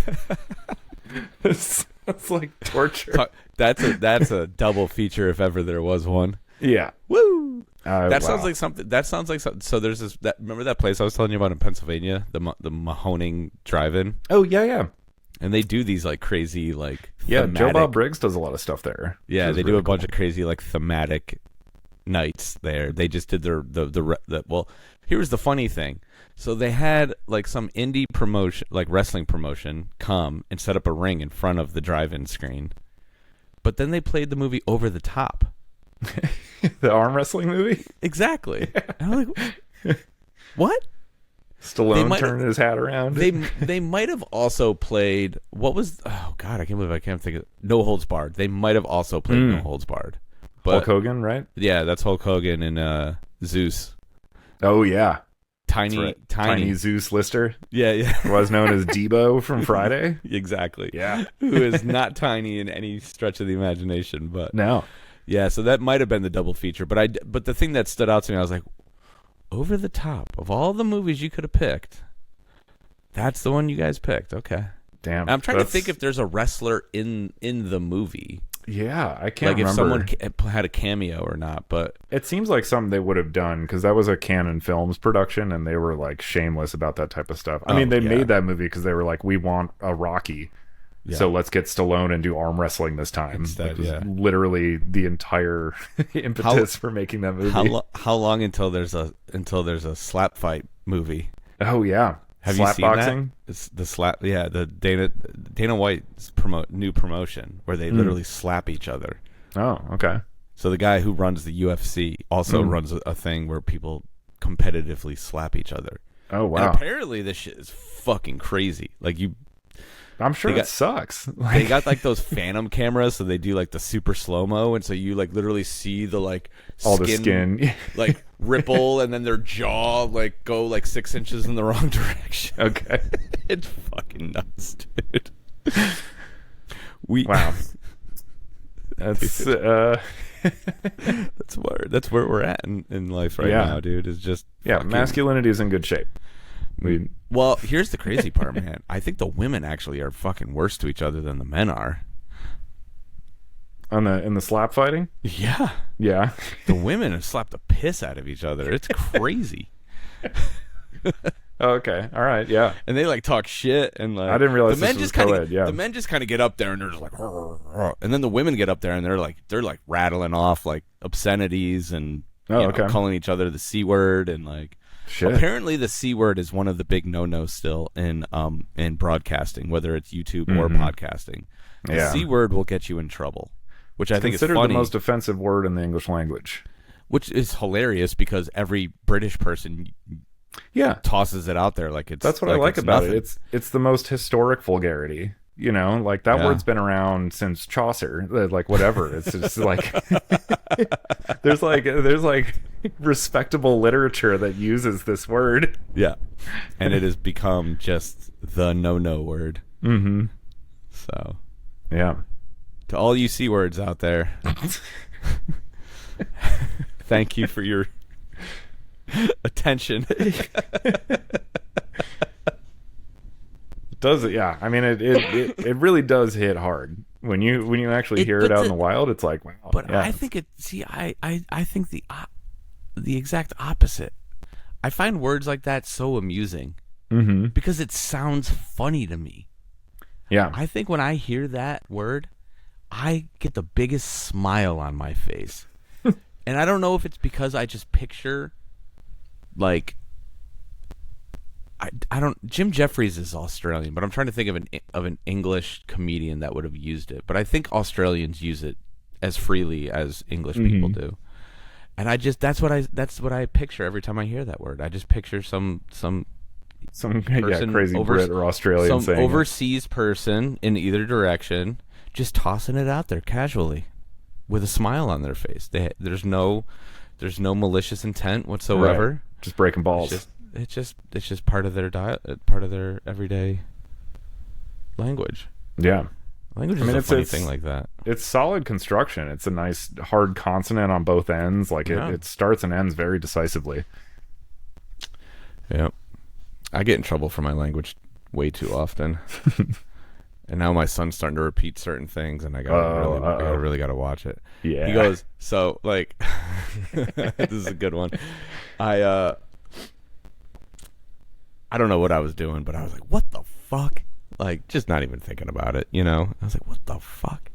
It's like torture. That's a double feature if ever there was one. Yeah. Woo! That sounds Wow. like something. That sounds like something. So there's this. Remember that place I was telling you about in Pennsylvania, the Mahoning Drive-In, Oh yeah, yeah, and they do these like crazy like yeah. Joe thematic. Bob Briggs does a lot of stuff there. Yeah, which is they do really a bunch of crazy like thematic nights there. They just did the well. Here's the funny thing. So they had like some indie promotion, like wrestling promotion, come and set up a ring in front of the drive-in screen, but then they played the movie over the top. The arm wrestling movie. Exactly. And I'm like, what? Stallone turned his hat around. They might have also played what was oh god I can't believe I can't think of No Holds Barred. They might have also played No Holds Barred. But Hulk Hogan, right? yeah, that's Hulk Hogan and Zeus. Oh yeah, Tiny. Tiny Zeus Lister, Yeah, yeah. was known as Debo from Friday. Exactly. Yeah. Who is not tiny in any stretch of the imagination, but No. yeah, so that might have been the double feature. But the thing that stood out to me, I was like, over the top of all the movies you could have picked, that's the one you guys picked. Okay. Damn. I'm trying to think if there's a wrestler in the movie. Yeah, I can't Like if remember. someone had a cameo or not, but It seems like something they would have done because that was a Canon Films production, and they were like shameless about that type of stuff. I mean, they made that movie because they were like, we want a Rocky, so let's get Stallone and do arm wrestling this time. Instead, Like, literally the entire impetus for making that movie. how long until there's a slap fight movie? Oh yeah, Have slap you seen boxing? that? It's the slap. Yeah, the Dana White's new promotion where they literally slap each other. Oh, okay. So the guy who runs the UFC also runs a thing where people competitively slap each other. Oh wow. And apparently this shit is fucking crazy. Like I'm sure it sucks. they got like those phantom cameras, so they do like the super slow mo, and so you like literally see the like all the skin. like ripple, and then their jaw like go like 6 inches in the wrong direction. Okay. It's fucking nuts, dude. Wow. That's that's where we're at in life right now, dude. Is just masculinity is in good shape. Well, here's the crazy part, man. I think the women actually are fucking worse to each other than the men are. In the slap fighting? Yeah. Yeah. The women have slapped the piss out of each other. It's crazy. Okay. All right. Yeah. And they like talk shit and like I didn't realize the men this was just kind co-ed, of yeah. the men just kind of get up there and they're just like and then the women get up there and they're like rattling off like obscenities and calling each other the C word and like shit. Apparently the C word is one of the big no-nos still in broadcasting, whether it's YouTube or podcasting. The C word will get you in trouble, which I think is funny. Considered the most offensive word in the English language. Which is hilarious because every British person tosses it out there like it's that's what like I like about nothing. it. It's the most historic vulgarity. You know, like that word's been around since Chaucer. Like whatever. It's just like there's like respectable literature that uses this word. Yeah, and it has become just the no word. Mm-hmm. So, yeah, to all you C words out there, thank you for your attention. Does it? Yeah, I mean it really does hit hard when you actually hear it out in the wild. It's like wow. But I think it. See, I think the exact opposite. I find words like that so amusing because it sounds funny to me. Yeah, I think when I hear that word, I get the biggest smile on my face, and I don't know if it's because I just picture like. I don't. Jim Jeffries is Australian, but I'm trying to think of an English comedian that would have used it. But I think Australians use it as freely as English people do, and that's what I picture every time I hear that word. I just picture some crazy Brit or Australian saying overseas person in either direction, just tossing it out there casually, with a smile on their face. There's no malicious intent whatsoever. Right. Just breaking balls. It's just part of their part of their everyday language. Yeah, language is a funny thing like that. It's solid construction. It's a nice hard consonant on both ends. Like it starts and ends very decisively. Yeah, I get in trouble for my language way too often, and now my son's starting to repeat certain things, and I really got to watch it. Yeah, he goes so like. This is a good one. I don't know what I was doing, but I was like, what the fuck? Like, just not even thinking about it, you know? I was like, what the fuck?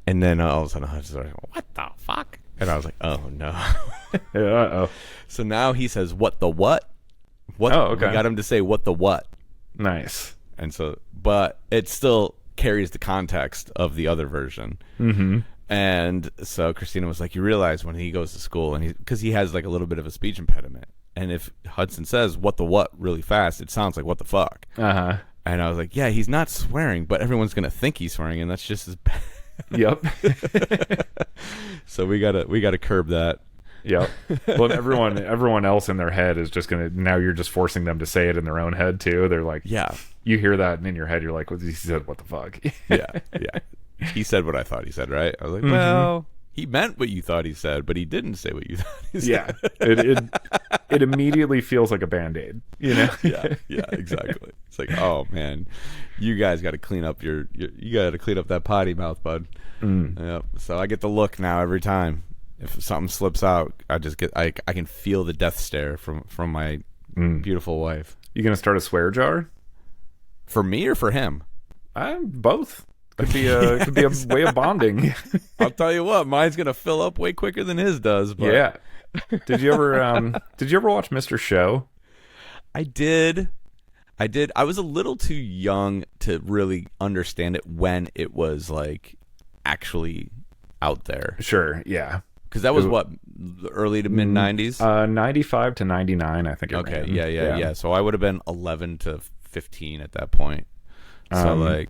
And then all of a sudden I was like, what the fuck? And I was like, oh no. Yeah, uh-oh. So now he says, what the what? What? Oh, okay. We got him to say, what the what? Nice. And so, but it still carries the context of the other version. Mm-hmm. And so Christina was like, you realize when he goes to school, and because he has like a little bit of a speech impediment, and if Hudson says what the what really fast, it sounds like what the fuck. Uh-huh. And I was like, yeah, he's not swearing, but everyone's gonna think he's swearing, and that's just as bad. Yep. So we gotta curb that. Yep. Well, everyone else in their head is just gonna. Now you're just forcing them to say it in their own head too. They're like, yeah. You hear that, and in your head, you're like, "He said what the fuck?" Yeah. He said what I thought he said, right? I was like, well, he meant what you thought he said, but he didn't say what you thought he said. Yeah. It immediately feels like a Band-Aid, you know? Yeah, exactly. It's like, oh man, you guys got to clean up you got to clean up that potty mouth, bud. Yep. So I get the look now every time. If something slips out, I can feel the death stare from my beautiful wife. You gonna start a swear jar? For me or for him? Both. Could be a way of bonding. I'll tell you what, mine's gonna fill up way quicker than his does. But. Yeah. Did you ever watch Mr. Show? I did. I was a little too young to really understand it when it was like actually out there. Sure. Yeah. Because that was what, early to mid 90s? 95 to 99, I think. Okay. Yeah. So I would have been 11 to 15 at that point. So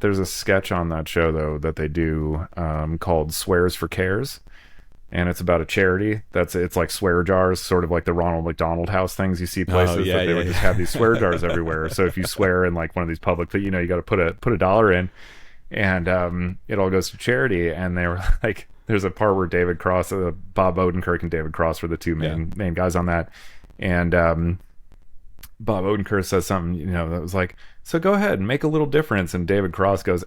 there's a sketch on that show though that they do called Swears for Cares, and it's about a charity it's like swear jars, sort of like the Ronald McDonald House things you see places that they would just have these swear jars everywhere. So if you swear in like one of these public, you got to put a dollar in, and it all goes to charity. And they were like, there's a part where David Cross, Bob Odenkirk and David Cross were the two main guys on that, and Bob Odenkirk says something, that was like, so go ahead and make a little difference. And David Cross goes,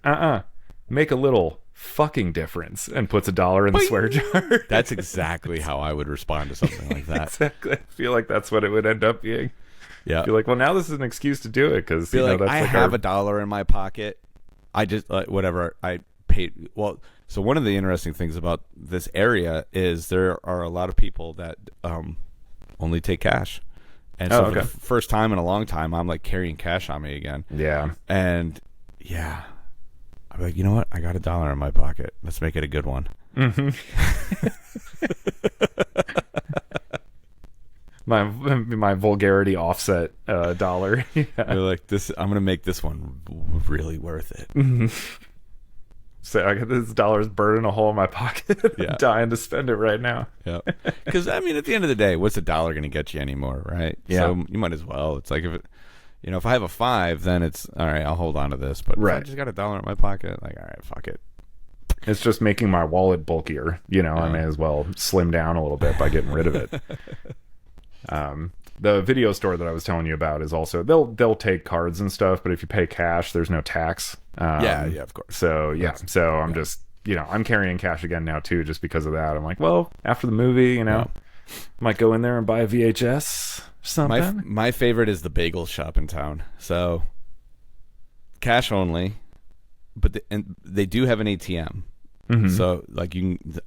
make a little fucking difference, and puts $1 in the swear jar. That's exactly how I would respond to something like that. Exactly. I feel like that's what it would end up being. Yeah. Be like, well, now this is an excuse to do it, because that's I have $1 in my pocket. I just whatever I paid. Well, so one of the interesting things about this area is there are a lot of people that only take cash. And so for the first time in a long time, I'm like carrying cash on me again. Yeah. And yeah, I'm like, you know what? I got $1 in my pocket. Let's make it a good one. Mm-hmm. my vulgarity offset dollar. Yeah. You're like, this. I'm gonna make this one really worth it. Mm-hmm. So I got this $1 burning a hole in my pocket. I'm dying to spend it right now. Yeah, because at the end of the day, what's $1 going to get you anymore, right? Yeah. So you might as well. It's like if I have a 5, then it's all right. I'll hold on to this. But if I just got $1 in my pocket, like, all right, fuck it. It's just making my wallet bulkier. I may as well slim down a little bit by getting rid of it. The video store that I was telling you about is also, they'll take cards and stuff, but if you pay cash, there's no tax. Yeah, of course. So I'm just, I'm carrying cash again now too, just because of that. I'm like, well, after the movie, might go in there and buy a VHS or something. My favorite is the bagel shop in town. So cash only, but they do have an ATM. Mm-hmm. So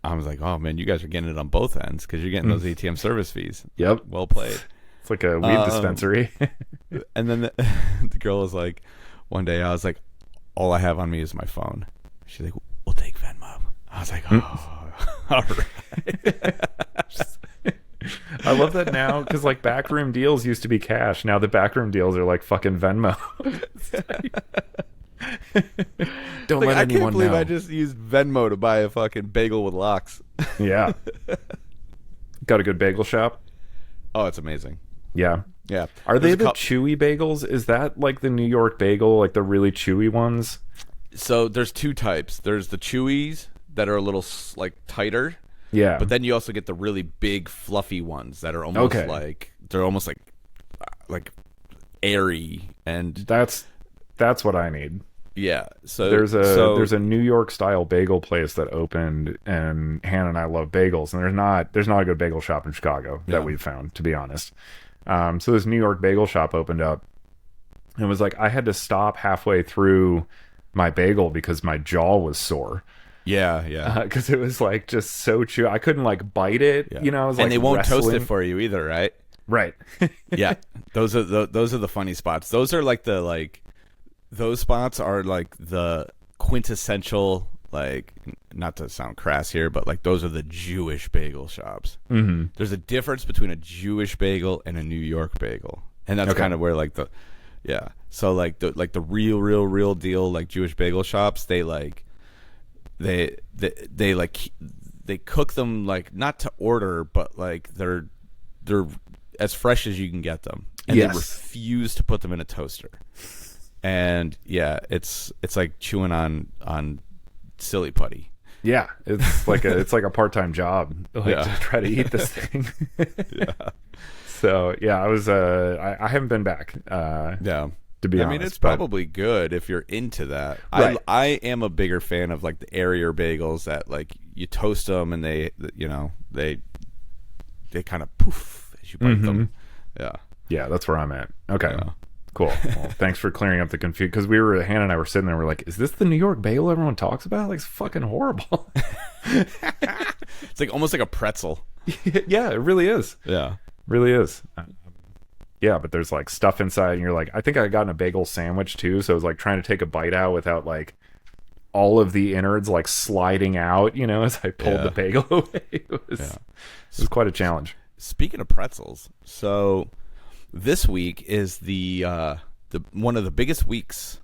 I was like, oh man, you guys are getting it on both ends, because you're getting those ATM service fees. Yep. Well played. It's like a weed dispensary. And then the girl was like, one day I was like, all I have on me is my phone. She's like, we'll take Venmo. I was like, oh, all right. I love that now, because like backroom deals used to be cash. Now the backroom deals are like fucking Venmo. Don't let anyone know. I can't believe I just used Venmo to buy a fucking bagel with lox. Yeah. Got a good bagel shop? Oh, it's amazing. Yeah. Yeah. Are they the chewy bagels? Is that like the New York bagel, like the really chewy ones? So there's two types. There's the chewies that are a little like tighter. Yeah. But then you also get the really big fluffy ones that are almost they're almost like airy, and that's what I need. Yeah. There's a New York style bagel place that opened, and Hannah and I love bagels, and there's not a good bagel shop in Chicago that we've found, to be honest. So this New York bagel shop opened up, and it was like I had to stop halfway through my bagel because my jaw was sore. Yeah. Because it was like just so chew. I couldn't like bite it. Yeah. You know, I was and like they won't wrestling. toast it for you either, right? Right. Yeah. Those are the funny spots. Those are like those spots are like the quintessential, like, not to sound crass here, but like those are the Jewish bagel shops. Mm-hmm. There's a difference between a Jewish bagel and a New York bagel, and that's kind of where like so like the real deal like Jewish bagel shops, they cook them like not to order, but like they're as fresh as you can get them, and they refuse to put them in a toaster. And yeah, it's like chewing on silly putty. Yeah, it's like a part-time job, to try to eat this thing. Yeah. So yeah, I was I haven't been back. To be honest, I mean, it's probably good if you're into that. Right. I am a bigger fan of like the airier bagels that like you toast them and they kind of poof as you bite them. Yeah, that's where I'm at. Okay. Yeah. Cool. Well, thanks for clearing up the confusion, because Hannah and I were sitting there, we're like, is this the New York bagel everyone talks about? Like, it's fucking horrible. It's like almost like a pretzel. Yeah, it really is. Yeah. Really is. Yeah, but there's like stuff inside, and you're like, I think I got in a bagel sandwich too, so I was like trying to take a bite out without like all of the innards like sliding out, as I pulled the bagel away. It was quite a challenge. Speaking of pretzels, so this week is the one of the biggest weeks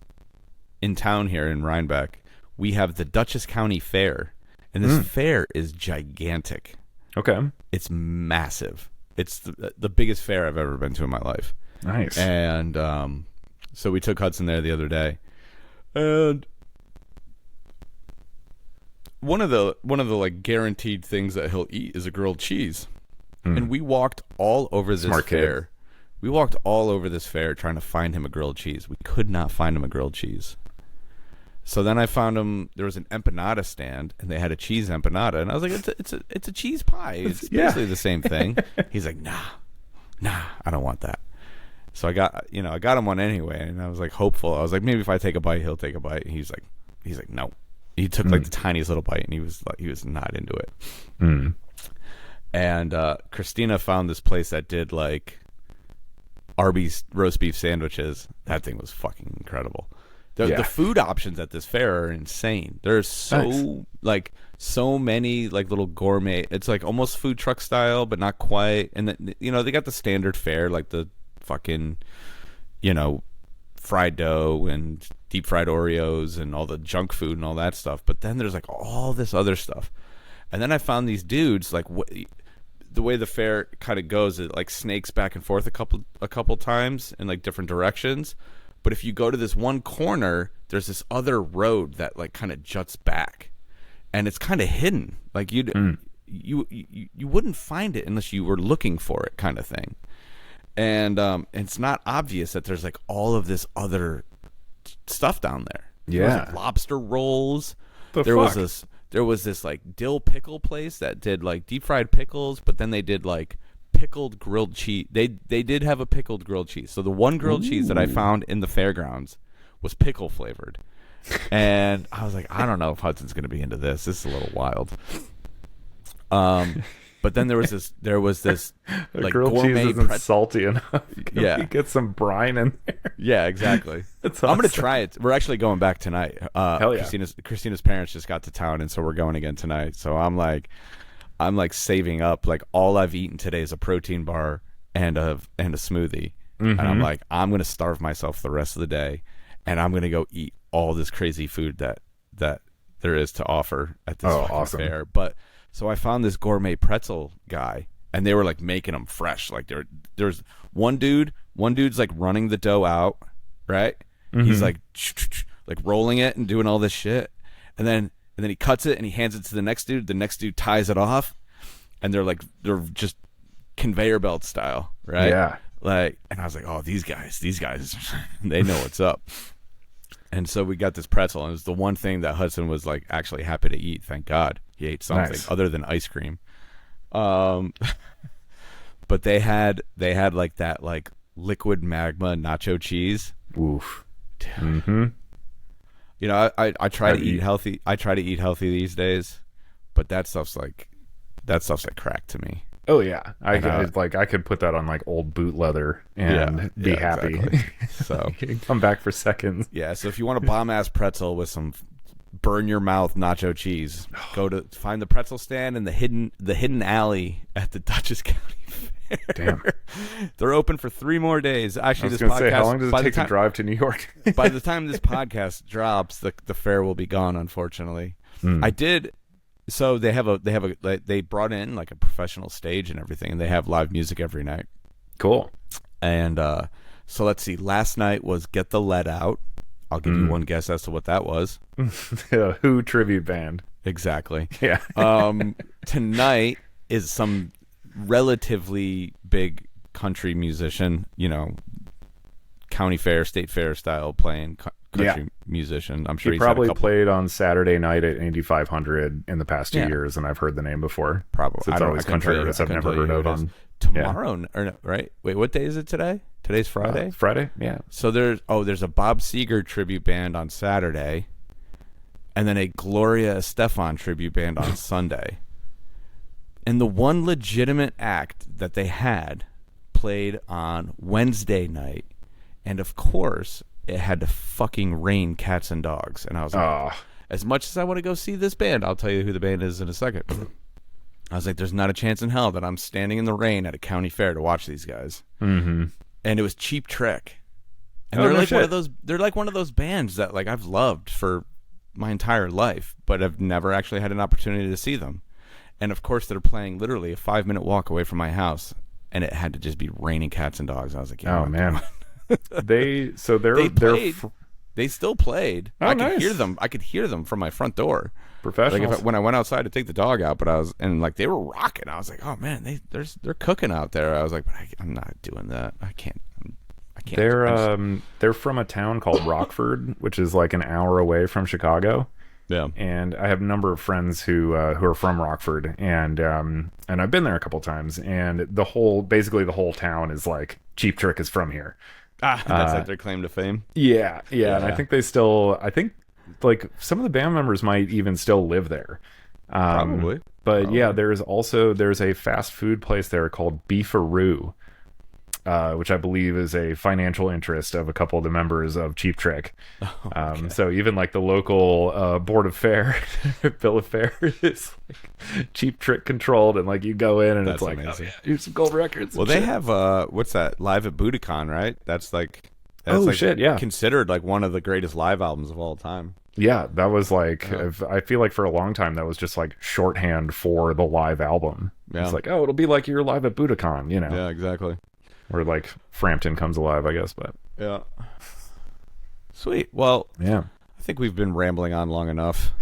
in town here in Rhinebeck. We have the Dutchess County Fair, and this fair is gigantic. Okay. It's massive. It's the biggest fair I've ever been to in my life. Nice. And so we took Hudson there the other day, and one of the like guaranteed things that he'll eat is a grilled cheese. And we walked all over this fair. Kid. We walked all over this fair trying to find him a grilled cheese. We could not find him a grilled cheese. So then I found him. There was an empanada stand, and they had a cheese empanada, and I was like, "It's a cheese pie. It's basically the same thing." He's like, "Nah, I don't want that." So I got him one anyway, and I was like hopeful. I was like, maybe if I take a bite, he'll take a bite. He's like, no. He took like the tiniest little bite, and he was not into it. And Christina found this place that did like Arby's roast beef sandwiches. That thing was fucking incredible. The food options at this fair are insane. There's so many like little gourmet. It's like almost food truck style, but not quite. And then, they got the standard fare, like the fucking, fried dough and deep fried Oreos and all the junk food and all that stuff. But then there's like all this other stuff. And then I found these dudes like the way the fair kind of goes, it like snakes back and forth a couple times in like different directions. But if you go to this one corner, there's this other road that like kind of juts back, and it's kind of hidden. Like you wouldn't find it unless you were looking for it, kind of thing. And it's not obvious that there's like all of this other stuff down there. Yeah, there was, like, lobster rolls. There was this like dill pickle place that did like deep fried pickles, but then they did like pickled grilled cheese. They did have a pickled grilled cheese. So the one grilled cheese that I found in the fairgrounds was pickle flavored. And I was like, I don't know if Hudson's going to be into this. This is a little wild. But then there was this like grilled gourmet cheese isn't salty enough. Yeah, get some brine in there. Yeah, exactly. Awesome. I'm gonna try it. We're actually going back tonight. Hell yeah. Christina's parents just got to town, and so we're going again tonight. So I'm like saving up. Like all I've eaten today is a protein bar and a smoothie, and I'm like, I'm gonna starve myself the rest of the day, and I'm gonna go eat all this crazy food that there is to offer at this awesome. fair. But so I found this gourmet pretzel guy, and they were like making them fresh. Like there's one dude's like running the dough out, right? He's like rolling it and doing all this shit, and then he cuts it and he hands it to the next dude. The next dude ties it off, and they're just conveyor belt style, right? Yeah. Like, and I was like, oh, these guys, they know what's up. And so we got this pretzel, and it was the one thing that Hudson was like actually happy to eat. Thank God he ate something other than ice cream. But they had like that like liquid magma nacho cheese. Oof. Mm-hmm. You know, I try to eat healthy. I try to eat healthy these days, but that stuff's like crack to me. Oh yeah, I could put that on like old boot leather and be happy. Exactly. So come back for seconds. Yeah. So if you want a bomb ass pretzel with some burn your mouth nacho cheese, go to find the pretzel stand in the hidden alley at the Dutchess County Fair. Damn. They're open for 3 more days. Actually, I was going to say, how long does it take to drive to New York? By the time this podcast drops, the fair will be gone. Unfortunately, I did. So they brought in like a professional stage and everything, and they have live music every night. Cool. And so let's see. Last night was Get the Lead Out. I'll give you one guess as to what that was. Who tribute band? Exactly. Yeah. Tonight is some relatively big country musician, you know, county fair, state fair style playing country musician. I'm sure he probably played on Saturday night at Indy 500 in the past 2 years, and I've heard the name before. Probably. So it's always country artists I've never heard of. On tomorrow, or no, right? Wait, what day is it today? Today's Friday? Friday, yeah. So there's a Bob Seger tribute band on Saturday, and then a Gloria Estefan tribute band on Sunday. And the one legitimate act that they had played on Wednesday night, and of course, it had to fucking rain cats and dogs. And I was like, as much as I want to go see this band, I'll tell you who the band is in a second. I was like, there's not a chance in hell that I'm standing in the rain at a county fair to watch these guys. Mm-hmm. And it was Cheap Trick. And they're like one of those bands that like I've loved for my entire life, but I've never actually had an opportunity to see them. And of course, they're playing literally a 5-minute walk away from my house, and it had to just be raining cats and dogs. I was like, oh man. They still played. Oh, I nice. could hear them from my front door. Professionals. Like when I went outside to take the dog out, they were rocking. I was like, oh man, they're cooking out there. I was like, but I'm not doing that. I can't. They're from a town called Rockford, which is like an hour away from Chicago. Yeah. And I have a number of friends who are from Rockford, and I've been there a couple times, and basically the whole town is like Cheap Trick is from here. That's like their claim to fame. Yeah. And I think like some of the band members might even still live there. Probably. But yeah, there's a fast food place there called Beefaroo, which I believe is a financial interest of a couple of the members of Cheap Trick. Okay. So even like the local board of fare, bill of fare is like Cheap Trick controlled, and like you go in and That's it's like, amazing. oh yeah, here's some gold records. Well, they have what's that? Live at Budokan, right? That's like shit, yeah, considered like one of the greatest live albums of all time. Yeah, that was like, I feel like for a long time that was just like shorthand for the live album. Yeah. It's like, oh, it'll be like you're live at Budokan, you know? Yeah, exactly. Or like Frampton Comes Alive, I guess, but yeah. Sweet. Well, yeah. I think we've been rambling on long enough.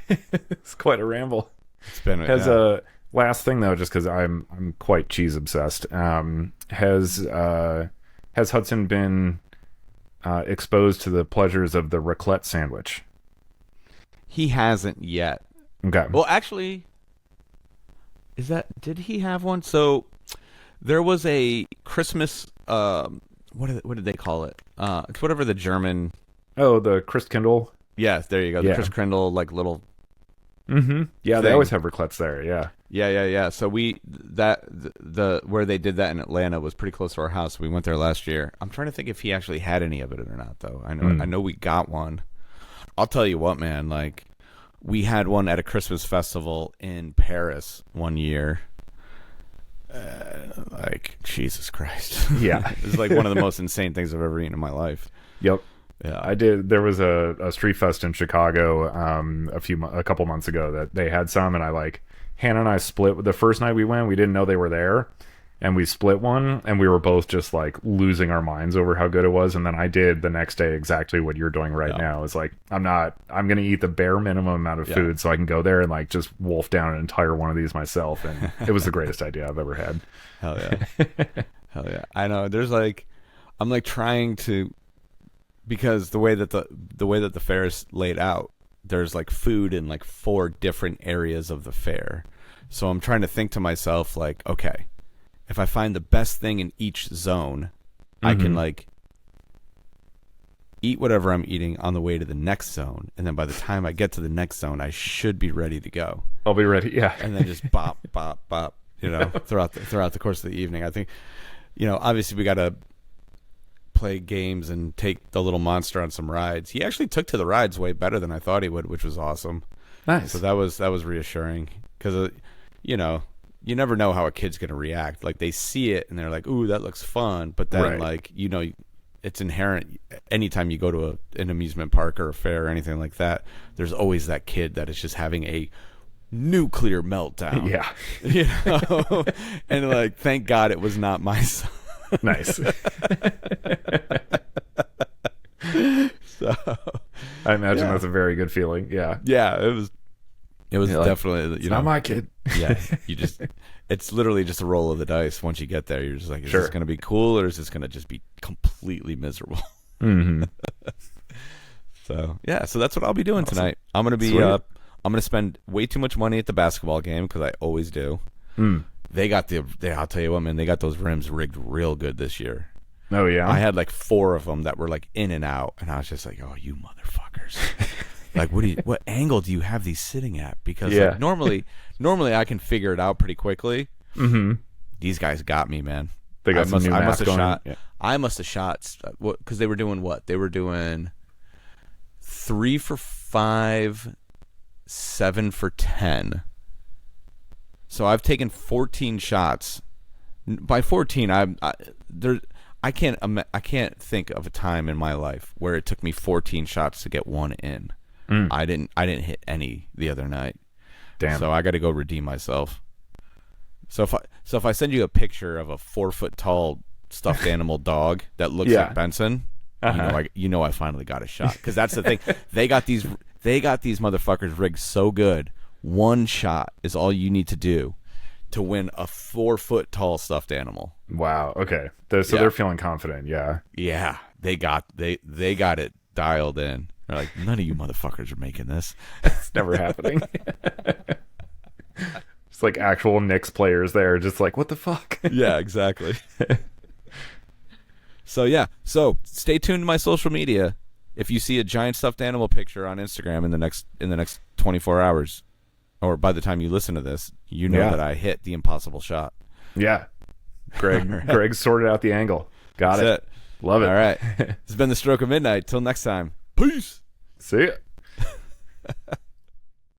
It's quite a ramble. It's been a last thing though, just because I'm quite cheese obsessed. Has Hudson been exposed to the pleasures of the raclette sandwich? He hasn't yet. Okay. Well, actually, did he have one? So there was a Christmas, what did they call it? It's whatever the German. Oh, the Christkindl. Yeah, there you go. The Christkindl, like little. Mm-hmm. Yeah, they always have raclettes there. Yeah. Yeah. So the where they did that in Atlanta was pretty close to our house. We went there last year. I'm trying to think if he actually had any of it or not, though. I know we got one. I'll tell you what, man. Like, we had one at a Christmas festival in Paris one year. Like, Jesus Christ. Yeah. It was like one of the most insane things I've ever eaten in my life. Yep. Yeah, I did. There was a street fest in Chicago a couple months ago that they had some, and Hannah and I split. The first night we went, we didn't know they were there, and we split one, and we were both just like losing our minds over how good it was. And then I did the next day exactly what you're doing right now. It's like, I'm going to eat the bare minimum amount of food so I can go there and like just wolf down an entire one of these myself. And it was the greatest idea I've ever had. Hell yeah. Hell yeah. I know. There's like, I'm like trying to because the way that the fair is laid out, there's like food in like 4 different areas of the fair. So I'm trying to think to myself like, okay, if I find the best thing in each zone, I can like eat whatever I'm eating on the way to the next zone, and then by the time I get to the next zone, I should be ready to go. I'll be ready, yeah. And then just bop, bop, bop, throughout the course of the evening. I think, obviously we got to play games and take the little monster on some rides. He actually took to the rides way better than I thought he would, which was awesome. Nice. So that was reassuring because, you never know how a kid's going to react. Like they see it and they're like, ooh, that looks fun. But then it's inherent. Anytime you go to an amusement park or a fair or anything like that, there's always that kid that is just having a nuclear meltdown. Yeah. And like, thank God it was not my son. Nice. So I imagine that's a very good feeling. Yeah. Yeah, it was definitely, it's not my kid. Yeah. It's literally just a roll of the dice. Once you get there, you're just like, is this going to be cool or is this going to just be completely miserable? Mm-hmm. So that's what I'll be doing tonight. I'm going to be I'm going to spend way too much money at the basketball game because I always do. I'll tell you what, man, they got those rims rigged real good this year. Oh yeah. I had like 4 of them that were like in and out, and I was just like, oh, you motherfuckers. Like, what angle do you have these sitting at? Because like, normally I can figure it out pretty quickly. Mm-hmm. These guys got me, man. They got some new math going. I must have shot because they were doing what? They were doing 3 for 5, 7 for 10. So I've taken 14 shots. By 14, I can't think of a time in my life where it took me 14 shots to get one in. I didn't hit any the other night. Damn. So I got to go redeem myself. So if I send you a picture of a 4-foot tall stuffed animal dog that looks like Benson, you know I finally got a shot, because that's the thing. They got these motherfuckers rigged so good. One shot is all you need to do to win a 4-foot tall stuffed animal. Wow. Okay. So they're feeling confident. Yeah. Yeah. They got it dialed in. They're like, none of you motherfuckers are making this. It's never happening. It's like actual Knicks players there, just like, what the fuck? Yeah, exactly. So stay tuned to my social media. If you see a giant stuffed animal picture on Instagram in the next 24 hours, or by the time you listen to this, you know that I hit the impossible shot. Yeah. Greg sorted out the angle. Got That's it. Love it. All right. This has been the Stroke of Midnight. Till next time. Peace. See ya.